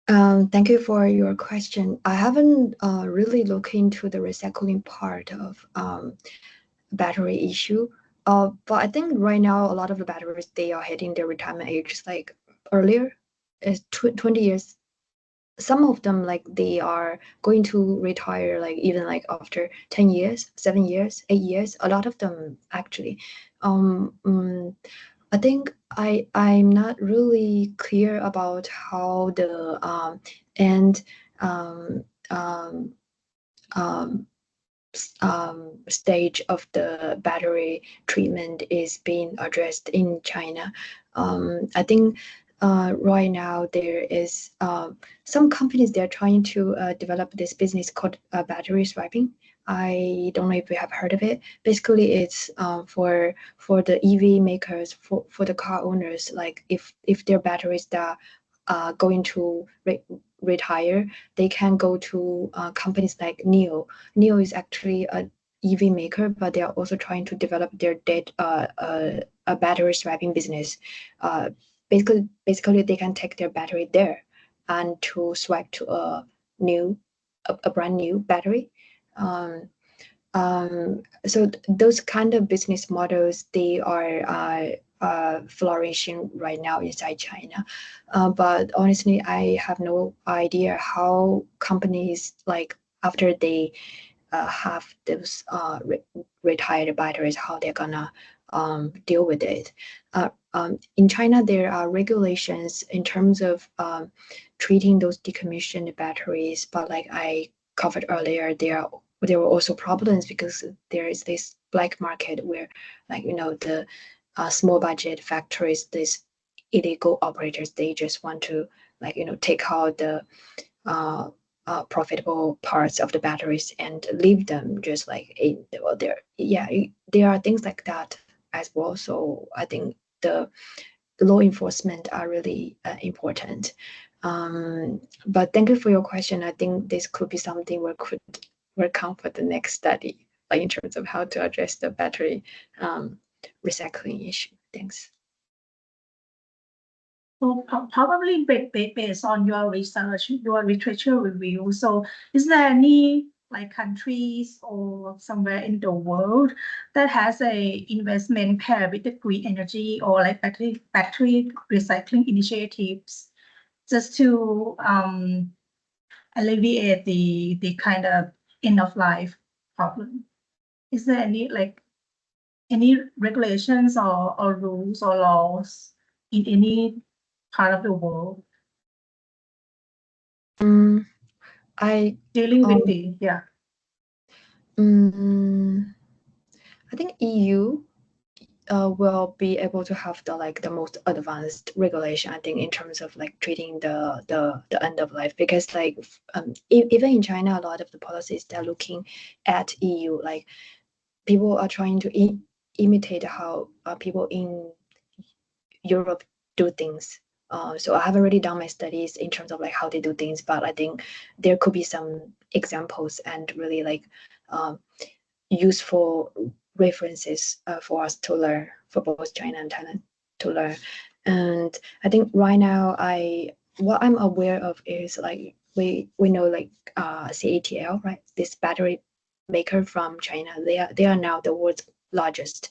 Thank you for your question. I haven't really looked into the recycling part of battery issue, But I think right now a lot of the batteries they are hitting their retirement age like earlier, is 20 years. Some of them like they are going to retire like even like after 10 years, 7 years, 8 years. A lot of them actually. I think I'm not really clear about how the end um, um, um, stage of the battery treatment is being addressed in China. I think right now there is some companies they're trying to develop this business called battery swapping. I don't know if you have heard of it. Basically, it's for the EV makers, for the car owners. Like if their batteries that are going to retire, they can go to companies like NIO. NIO is actually a EV maker, but they are also trying to develop their a battery swapping business. Basically, they can take their battery there and to swap to a brand new battery. So those kind of business models they are flourishing right now inside China. But honestly, I have no idea how companies like after they have those retired batteries, how they're gonna deal with it. In China, there are regulations in terms of treating those decommissioned batteries, but like I covered earlier, there were also problems because there is this black market where, like the small budget factories, these illegal operators, they just want to take out the profitable parts of the batteries and leave them just like there are things like that as well. So I think the law enforcement are really important. But thank you for your question. I think this could be something we could work on for the next study, like in terms of how to address the battery recycling issue. Thanks. So probably based on your research, your literature review. So is there any like countries or somewhere in the world that has a investment paired with the green energy or like battery recycling initiatives just to alleviate the kind of end of life problem? Is there any regulations or rules or laws in any part of the world I dealing with the I think EU will be able to have the most advanced regulation. I think in terms of like treating the end of life, because like even in China, a lot of the policies they're looking at EU. Like people are trying to imitate how people in Europe do things. So I have already done my studies in terms of like how they do things, but I think there could be some examples and really like useful references for us to learn, for both China and Thailand to learn. And I think right now what I'm aware of is like we know like CATL, right? This battery maker from China. They are now the world's largest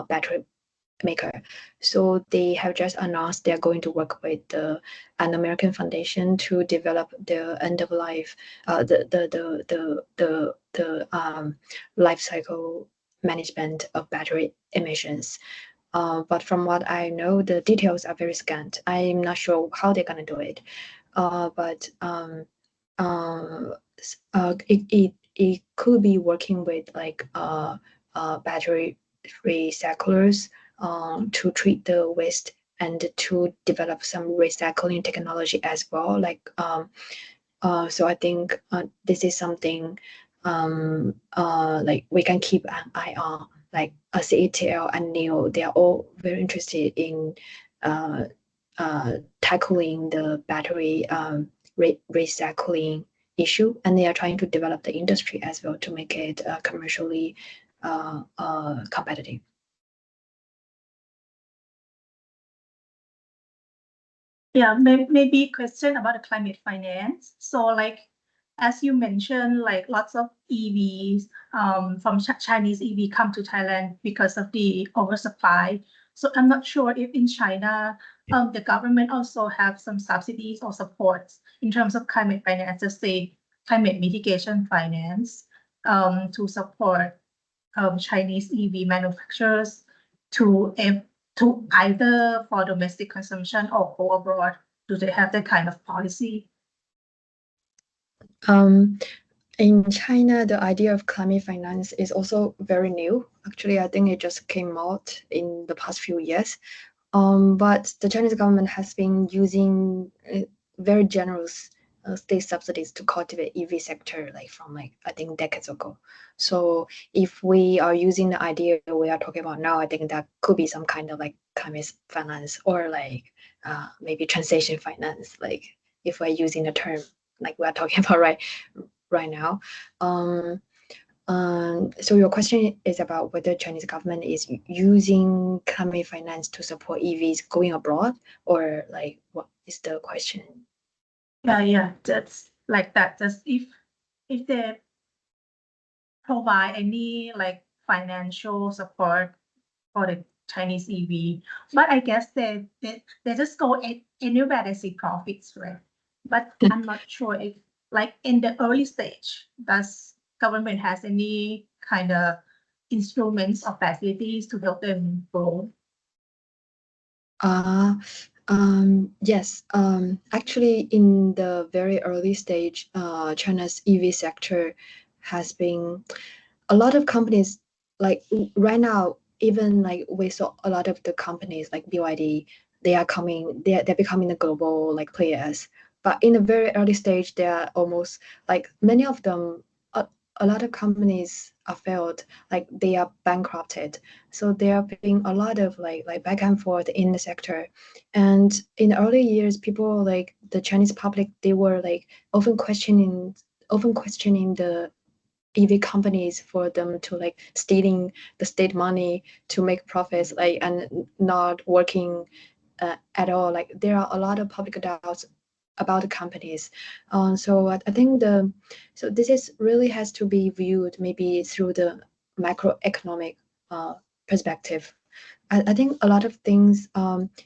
battery maker. So they have just announced they're going to work with an American foundation to develop the end of life, the life cycle management of battery emissions. But from what I know, the details are very scant. I'm not sure how they're gonna do it. But it could be working with like battery recyclers to treat the waste and to develop some recycling technology as well. So I think this is something like we can keep an eye on. Like CATL and NEO, they are all very interested in tackling the battery recycling issue, and they are trying to develop the industry as well to make it commercially competitive. maybe question about the climate finance. So like as you mentioned, like lots of EVs from Chinese EV come to Thailand because of the oversupply. So I'm not sure if in China, the government also have some subsidies or supports in terms of climate finance, let's say climate mitigation finance, to support Chinese EV manufacturers to either for domestic consumption or go abroad. Do they have that kind of policy? In China, the idea of climate finance is also very new. Actually, I think it just came out in the past few years. But the Chinese government has been using very generous state subsidies to cultivate EV sector, like from I think decades ago. So if we are using the idea we are talking about now, I think that could be some kind of like climate finance or like maybe transition finance, like if we're using the term like we're talking about right now. So your question is about whether Chinese government is using climate finance to support EVs going abroad, or like what is the question? Yeah, that's like that. Just if they provide any like financial support for the Chinese EV, but I guess they just go anywhere they see profits, right? But I'm not sure if like in the early stage, does government has any kind of instruments or facilities to help them grow? Yes. Actually, in the very early stage, China's EV sector has been a lot of companies like right now. Even like we saw a lot of the companies like BYD, they're becoming the global like players. But in the very early stage, they are almost like many of them. A lot of companies are failed, like they are bankrupted. So there have been a lot of like back and forth in the sector. And in the early years, people like the Chinese public, they were like often questioning the EV companies for them to like stealing the state money to make profits, like and not working at all. Like there are a lot of public doubts about the companies. So I think this is really has to be viewed maybe through the macroeconomic perspective. I think a lot of things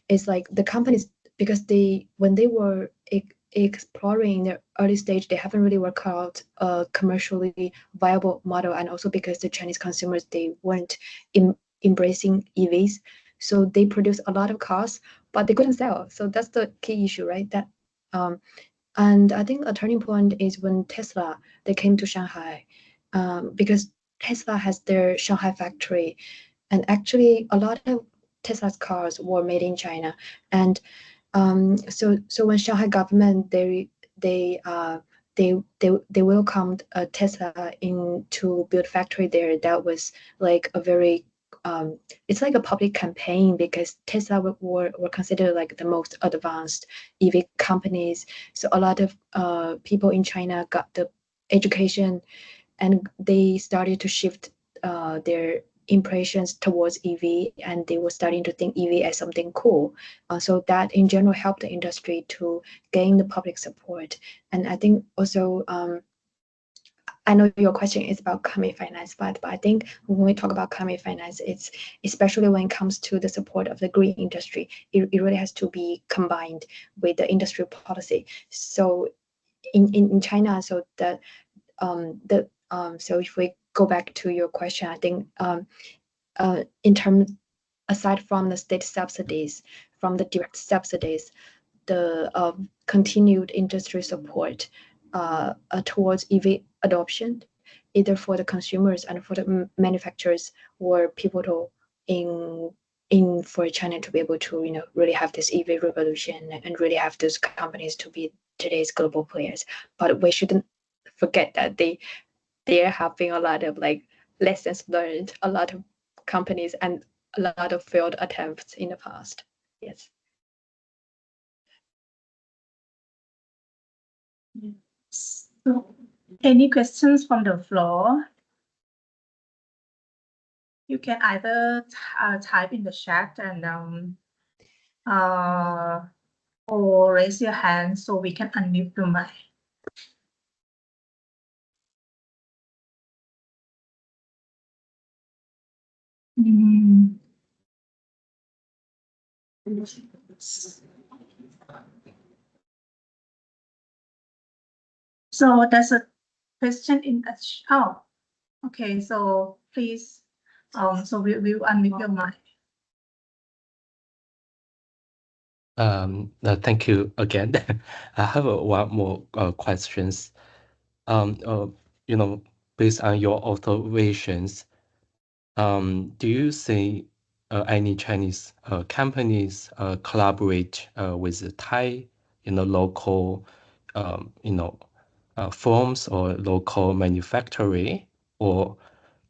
is like the companies, because when they were exploring in the early stage, they haven't really worked out a commercially viable model, and also because the Chinese consumers, they weren't embracing EVs, so they produced a lot of cars, but they couldn't sell. So that's the key issue, right? And I think a turning point is when Tesla, they came to Shanghai, because Tesla has their Shanghai factory, and actually a lot of Tesla's cars were made in China. And so when Shanghai government they welcomed Tesla in to build factory there, that was like a very it's like a public campaign, because Tesla were considered like the most advanced EV companies. So a lot of people in China got the education, and they started to shift their impressions towards EV, and they were starting to think EV as something cool. So that in general helped the industry to gain the public support. And I think also, I know your question is about climate finance, but I think when we talk about climate finance, it's especially when it comes to the support of the green industry, it really has to be combined with the industrial policy. So in China, so so if we go back to your question, I think in terms, aside from the state subsidies, from the direct subsidies, the continued industry support towards EV adoption, either for the consumers and for the manufacturers, were pivotal in for China to be able to really have this EV revolution and really have those companies to be today's global players. But we shouldn't forget that they are having a lot of like lessons learned, a lot of companies and a lot of failed attempts in the past. Yes. So, any questions from the floor? You can either type in the chat and or raise your hand so we can unmute your mic. Mm. So there's a question in the oh, okay. So please, so we'll unmute your mic. Thank you again. I have one more questions. You know, based on your observations, do you see any Chinese companies collaborate with the Thai, local, firms or local manufacturing, or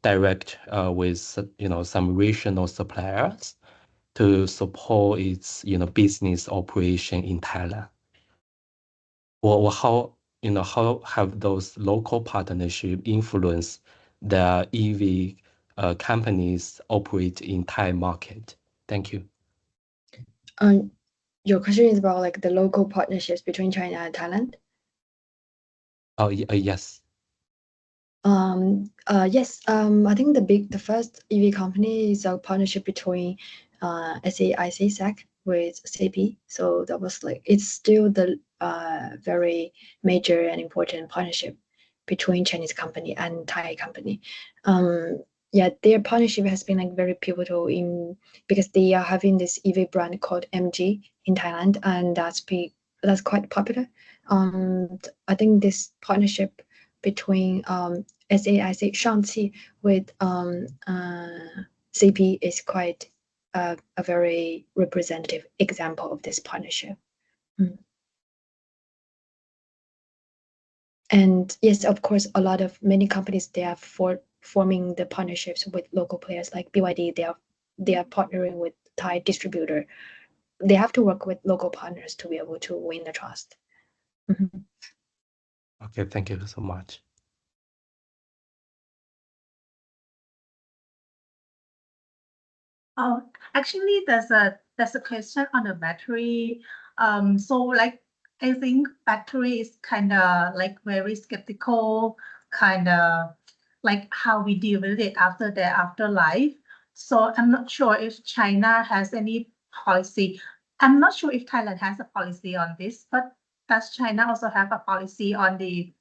direct with some regional suppliers to support its business operation in Thailand? Or how have those local partnership influenced the EV companies operate in Thai market? Thank you. Your question is about like the local partnerships between China and Thailand? Oh, yes. Yes. I think the first EV company is a partnership between SAIC with CP. So that was like, it's still the very major and important partnership between Chinese company and Thai company. Yeah, their partnership has been like very pivotal because they are having this EV brand called MG in Thailand, and that's quite popular. I think this partnership between SAIC Shangqi with CP is quite a very representative example of this partnership. And yes, of course, many companies, they are forming the partnerships with local players like BYD. They are partnering with Thai distributor. They have to work with local partners to be able to win the trust. Okay, thank you so much. Oh, actually, there's a question on the battery. So like I think battery is kind of like very skeptical, kind of like how we deal with it after the afterlife. So I'm not sure if China has any policy. I'm not sure if Thailand has a policy on this, but does China also have a policy on the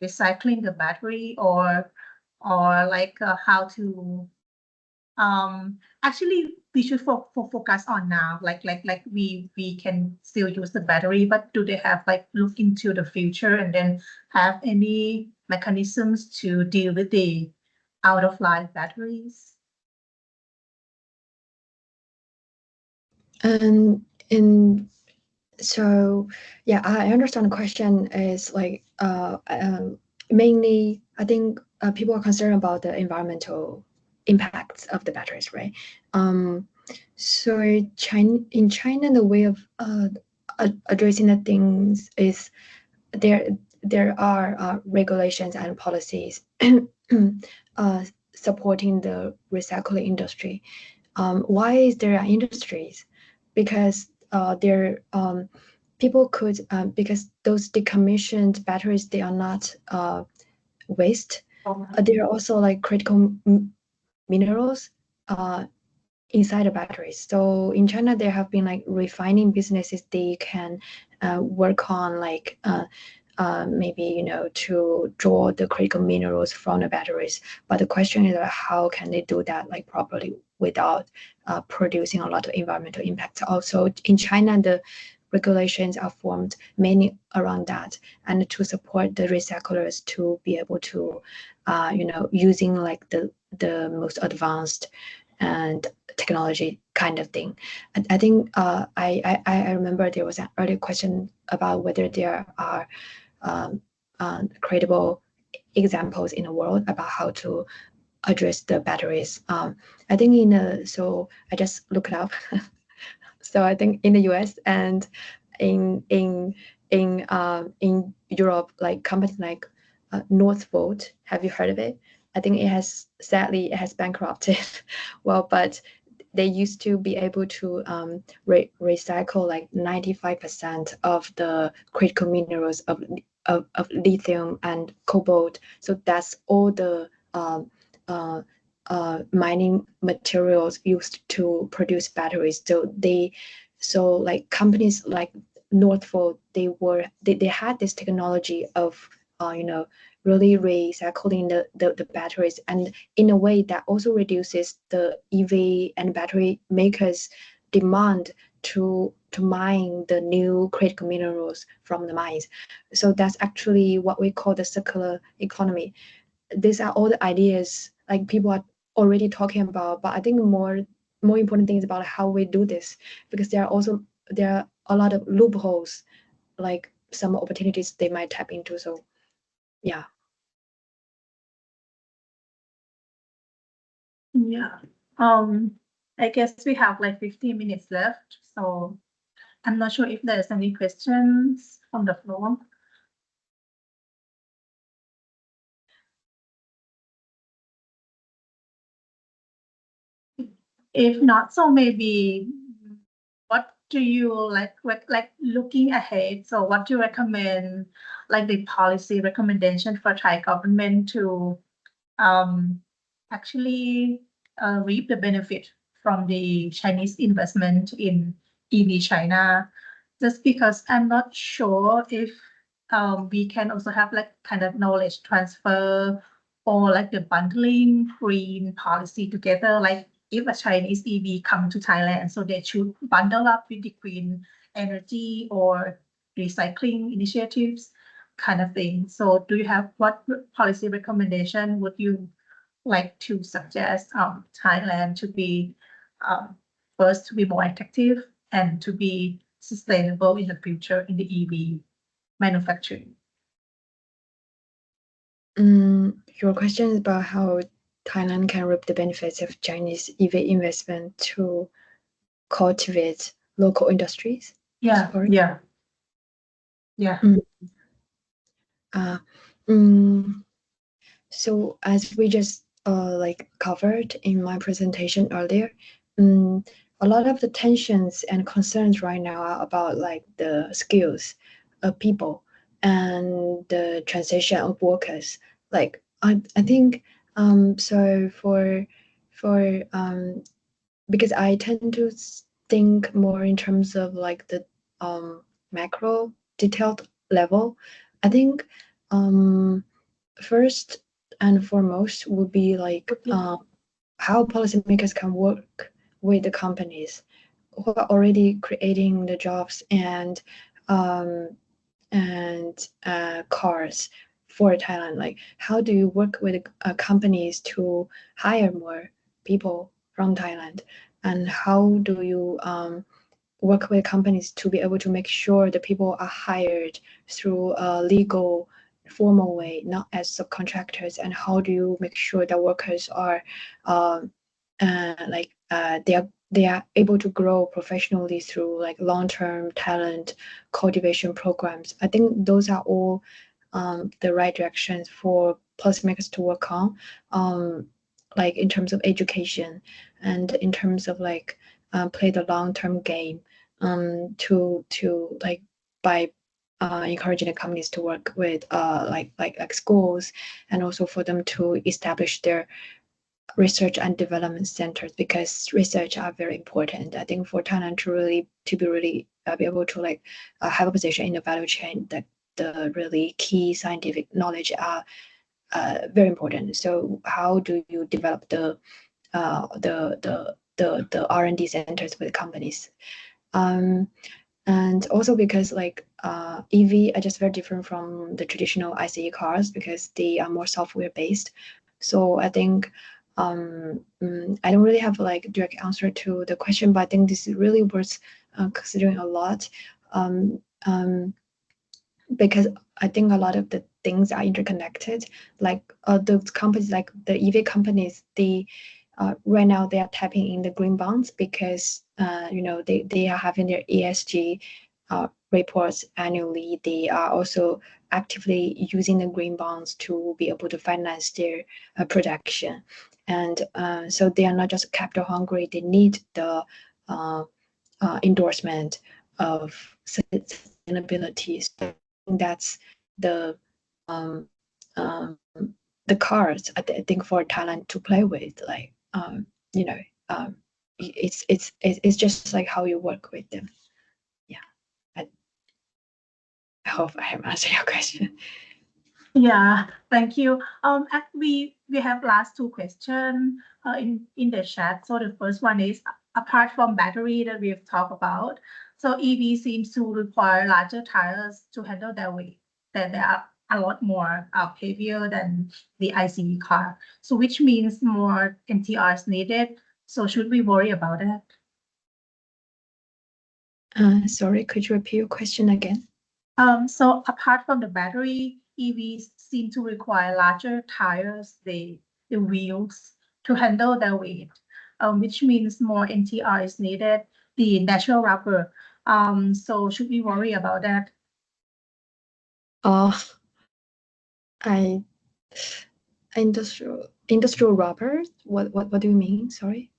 recycling the battery or like how to actually we should focus on now like we can still use the battery, but do they have like look into the future and then have any mechanisms to deal with the out of life batteries? So yeah, I understand the question is like mainly I think people are concerned about the environmental impacts of the batteries, right? So in China, the way of addressing the things is there are regulations and policies supporting the recycling industry. Why is there industries? Because people could because those decommissioned batteries, they are not waste. There are also like critical minerals inside the batteries. So in China, there have been like refining businesses. They can work on like maybe to draw the critical minerals from the batteries. But the question is how can they do that like properly without producing a lot of environmental impacts? Also in China, the regulations are formed mainly around that, and to support the recyclers to be able to using like the most advanced and technology kind of thing. I think I remember there was an earlier question about whether there are credible examples in the world about how to address the batteries. I think so I just looked it up. So I think in the US and in Europe, like companies like Northvolt, have you heard of it? I think sadly it has bankrupted. Well, but they used to be able to recycle like 95% of the critical minerals of lithium and cobalt. So that's all the mining materials used to produce batteries. So like companies like Northvolt, they had this technology of really recycling the batteries, and in a way that also reduces the EV and battery makers demand to mine the new critical minerals from the mines. So that's actually what we call the circular economy. These are all the ideas like people are already talking about, but I think more important thing is about how we do this, because there are a lot of loopholes, like some opportunities they might tap into. So yeah. Yeah. I guess we have like 15 minutes left, so I'm not sure if there's any questions on the floor. If not, so maybe what do you like looking ahead? So what do you recommend, like the policy recommendation for Thai government to actually reap the benefit from the Chinese investment in EV China? Just because I'm not sure if we can also have like kind of knowledge transfer or like the bundling green policy together. Like if a Chinese EV come to Thailand, so they should bundle up with the green energy or recycling initiatives kind of thing. So do you have what policy recommendation would you like to suggest Thailand to be first to be more attractive and to be sustainable in the future in the EV manufacturing? Your question is about how Thailand can reap the benefits of Chinese EV investment to cultivate local industries. Yeah, Sorry? yeah, yeah. So as we just like covered in my presentation earlier, a lot of the tensions and concerns right now are about like the skills of people and the transition of workers. Like I think so for because I tend to think more in terms of like the macro detailed level. I think first and foremost would be like how policymakers can work with the companies who are already creating the jobs and cars for Thailand. Like, how do you work with companies to hire more people from Thailand, and how do you work with companies to be able to make sure the people are hired through a legal, formal way, not as subcontractors? And how do you make sure that workers are they are able to grow professionally through like long-term talent cultivation programs? I think those are all the right directions for policymakers to work on, like in terms of education and in terms of like play the long-term game, to like by encouraging the companies to work with like schools, and also for them to establish their research and development centers, because research are very important. I think for Thailand to be really be able to like have a position in the value chain, that the really key scientific knowledge are very important. So how do you develop the R&D centers with companies? And also because like EV are just very different from the traditional ICE cars, because they are more software based. So I think I don't really have like direct answer to the question, but I think this is really worth considering a lot, because I think a lot of the things are interconnected. Like the companies, like the EV companies, they right now they are tapping in the green bonds because they are having their ESG reports annually. They are also actively using the green bonds to be able to finance their production, and so they are not just capital hungry. They need the endorsement of sustainability. So that's the the cards I think for Thailand to play with, like you know, it's just like how you work with them. Yeah, I hope I have answered your question. Yeah, thank you. We have last two questions in the chat. So the first one is, apart from battery that we've talked about, so EV seems to require larger tires to handle their weight. That they are a lot more heavier than the ICE car. So which means more NTRs needed. So should we worry about that? Sorry, could you repeat your question again? So apart from the battery, EVs seem to require larger tires, the wheels, to handle their weight, which means more NTR is needed, the natural rubber. So should we worry about that? I industrial rubber. What do you mean? Sorry.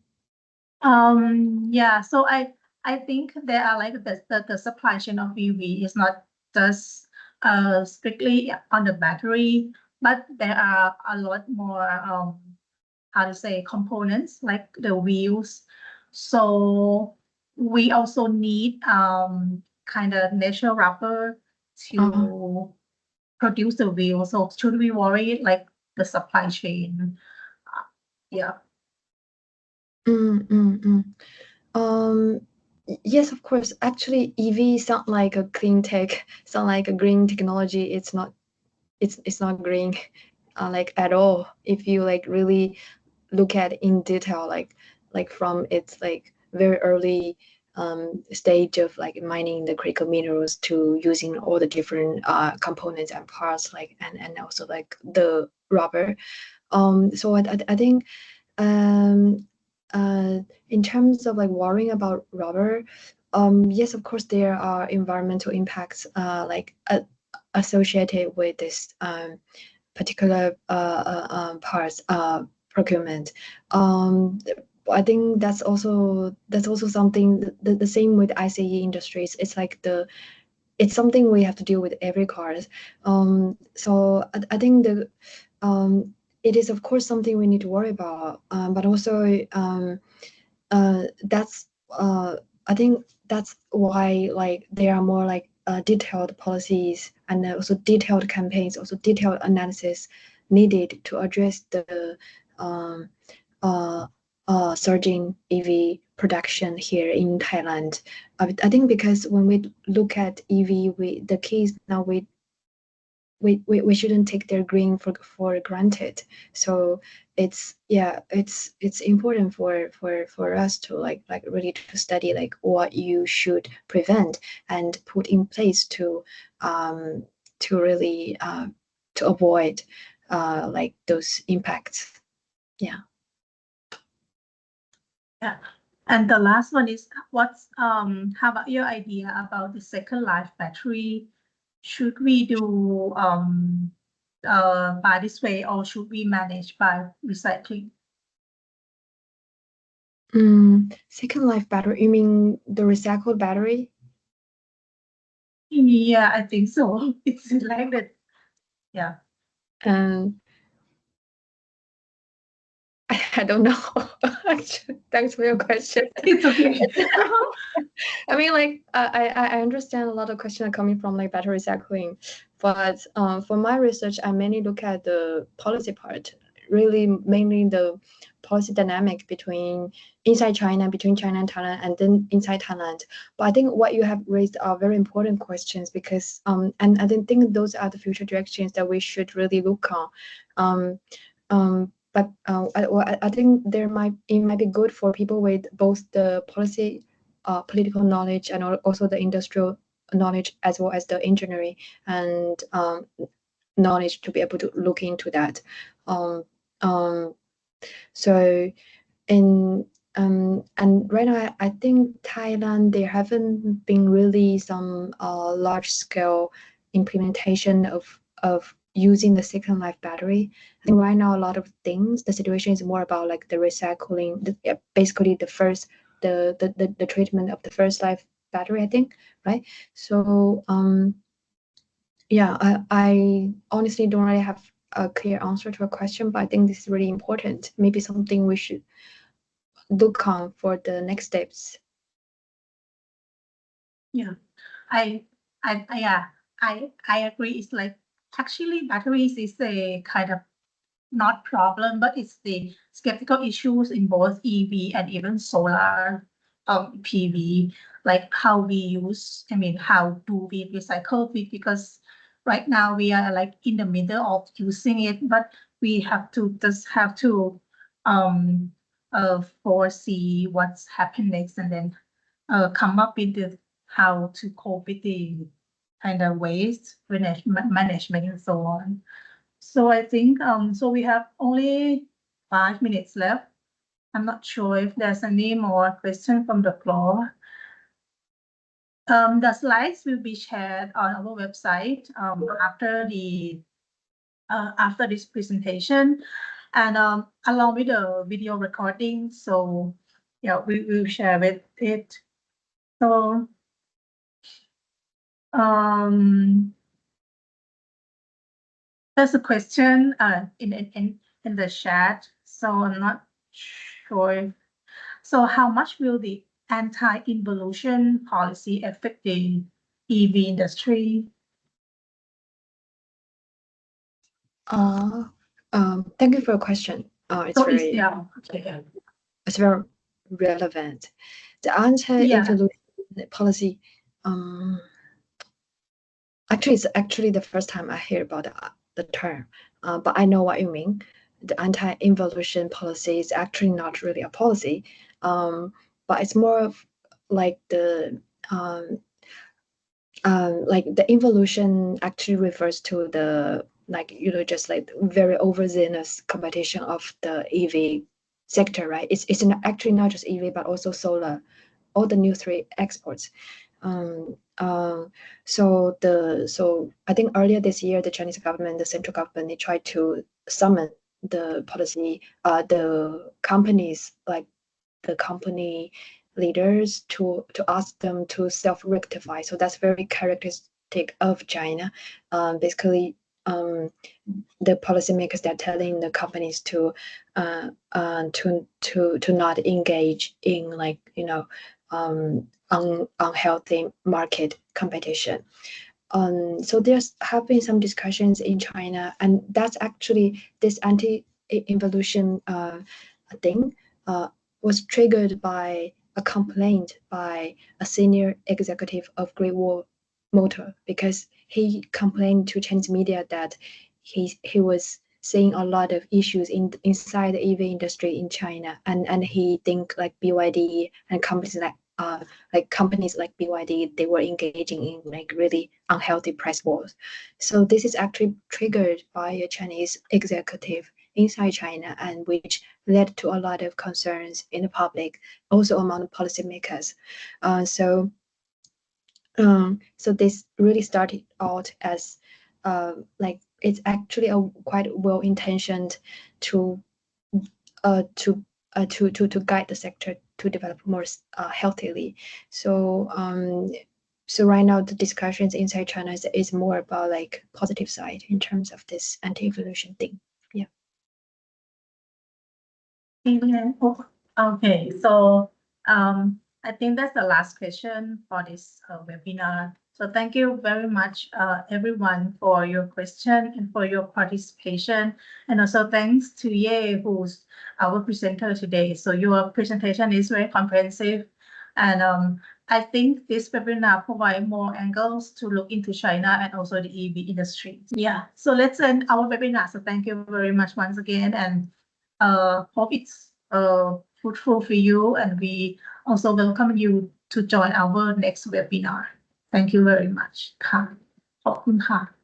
Yeah. So I think there are like the supply chain of EV is not just strictly on the battery, but there are a lot more how to say, components like the wheels. So we also need kind of natural rubber to produce the wheel. So should we worry like the supply chain? Yeah. Yes, of course. Actually, EV sound like a clean tech, sound like a green technology. It's not green, like at all. If you like really look at in detail, like from its like very early stage of like mining the critical minerals to using all the different components and parts, like and also like the rubber. So I think in terms of like worrying about rubber, yes, of course there are environmental impacts like associated with this particular parts procurement. I think that's also something the same with ICE industries. It's like it's something we have to deal with every cars. So I think it is of course something we need to worry about. But also that's I think that's why like there are more like detailed policies and also detailed campaigns, also detailed analysis needed to address the surging EV production here in Thailand. I think because when we look at EV, the key is now we shouldn't take their green for granted. So it's important for us to like really to study like what you should prevent and put in place to really to avoid like those impacts. Yeah. Yeah. And the last one is how about your idea about the second life battery? Should we do by this way, or should we manage by recycling? Second life battery, you mean the recycled battery? Yeah, I think so. It's like that. Yeah. I don't know. Actually, thanks for your question. It's okay. I mean, like I understand a lot of questions are coming from like battery recycling, but for my research, I mainly look at the policy part, really mainly the policy dynamic between inside China, between China and Thailand, and then inside Thailand. But I think what you have raised are very important questions because and I think those are the future directions that we should really look on. But I think it might be good for people with both the political knowledge and also the industrial knowledge as well as the engineering and knowledge to be able to look into that. So and right now I think Thailand there haven't been really some large scale implementation of using the second life battery. I think right now a lot of things the situation is more about like the recycling, basically the first the treatment of the first life battery, I think, right? So yeah, I honestly don't really have a clear answer to a question, but I think this is really important. Maybe something we should look on for the next steps. Yeah, I agree. It's like actually batteries is a kind of not problem, but it's the skeptical issues in both EV and even solar PV, like how we use, how do we recycle it? Because right now we are like in the middle of using it, but we have to foresee what's happening next and then come up with how to cope with the kind of waste management and so on. So I think so we have only 5 minutes left. I'm not sure if there's any more question from the floor. The slides will be shared on our website after this presentation, and along with the video recording. So yeah, we will share with it. So there's a question in the chat. So I'm not sure. So how much will the anti-involution policy affect the EV industry? Thank you for your question. It's So very it's very relevant. The anti-involution policy, actually, it's actually the first time I hear about the term, but I know what you mean. The anti-involution policy is actually not really a policy, but it's more of like the involution actually refers to the just like very overzealous competition of the EV sector, right? It's actually not just EV but also solar, all the new three exports. So I think earlier this year, the Chinese government, the central government, they tried to summon the policy, the companies, like the company leaders, to ask them to self-rectify. So that's very characteristic of China. Basically, the policymakers, they're telling the companies to not engage in unhealthy market competition. So there's have been some discussions in China, and that's actually this anti-involution thing was triggered by a complaint by a senior executive of Great Wall Motor, because he complained to Chinese media that he was seeing a lot of issues inside the EV industry in China, and he think like BYD and companies like BYD, they were engaging in like really unhealthy price wars. So this is actually triggered by a Chinese executive inside China, and which led to a lot of concerns in the public, also among the policymakers. So this really started out as it's actually a quite well-intentioned to guide the sector to develop more healthily. So right now the discussions inside China is more about like positive side in terms of this anti-involution thing. Yeah. Okay, so I think that's the last question for this webinar. So thank you very much, everyone, for your question and for your participation. And also thanks to Ye, who's our presenter today. So your presentation is very comprehensive. And I think this webinar provides more angles to look into China and also the EV industry. Yeah, so let's end our webinar. So thank you very much once again, and hope it's fruitful for you, and we also welcome you to join our next webinar. Thank you very much. ค่ะ ขอบคุณค่ะ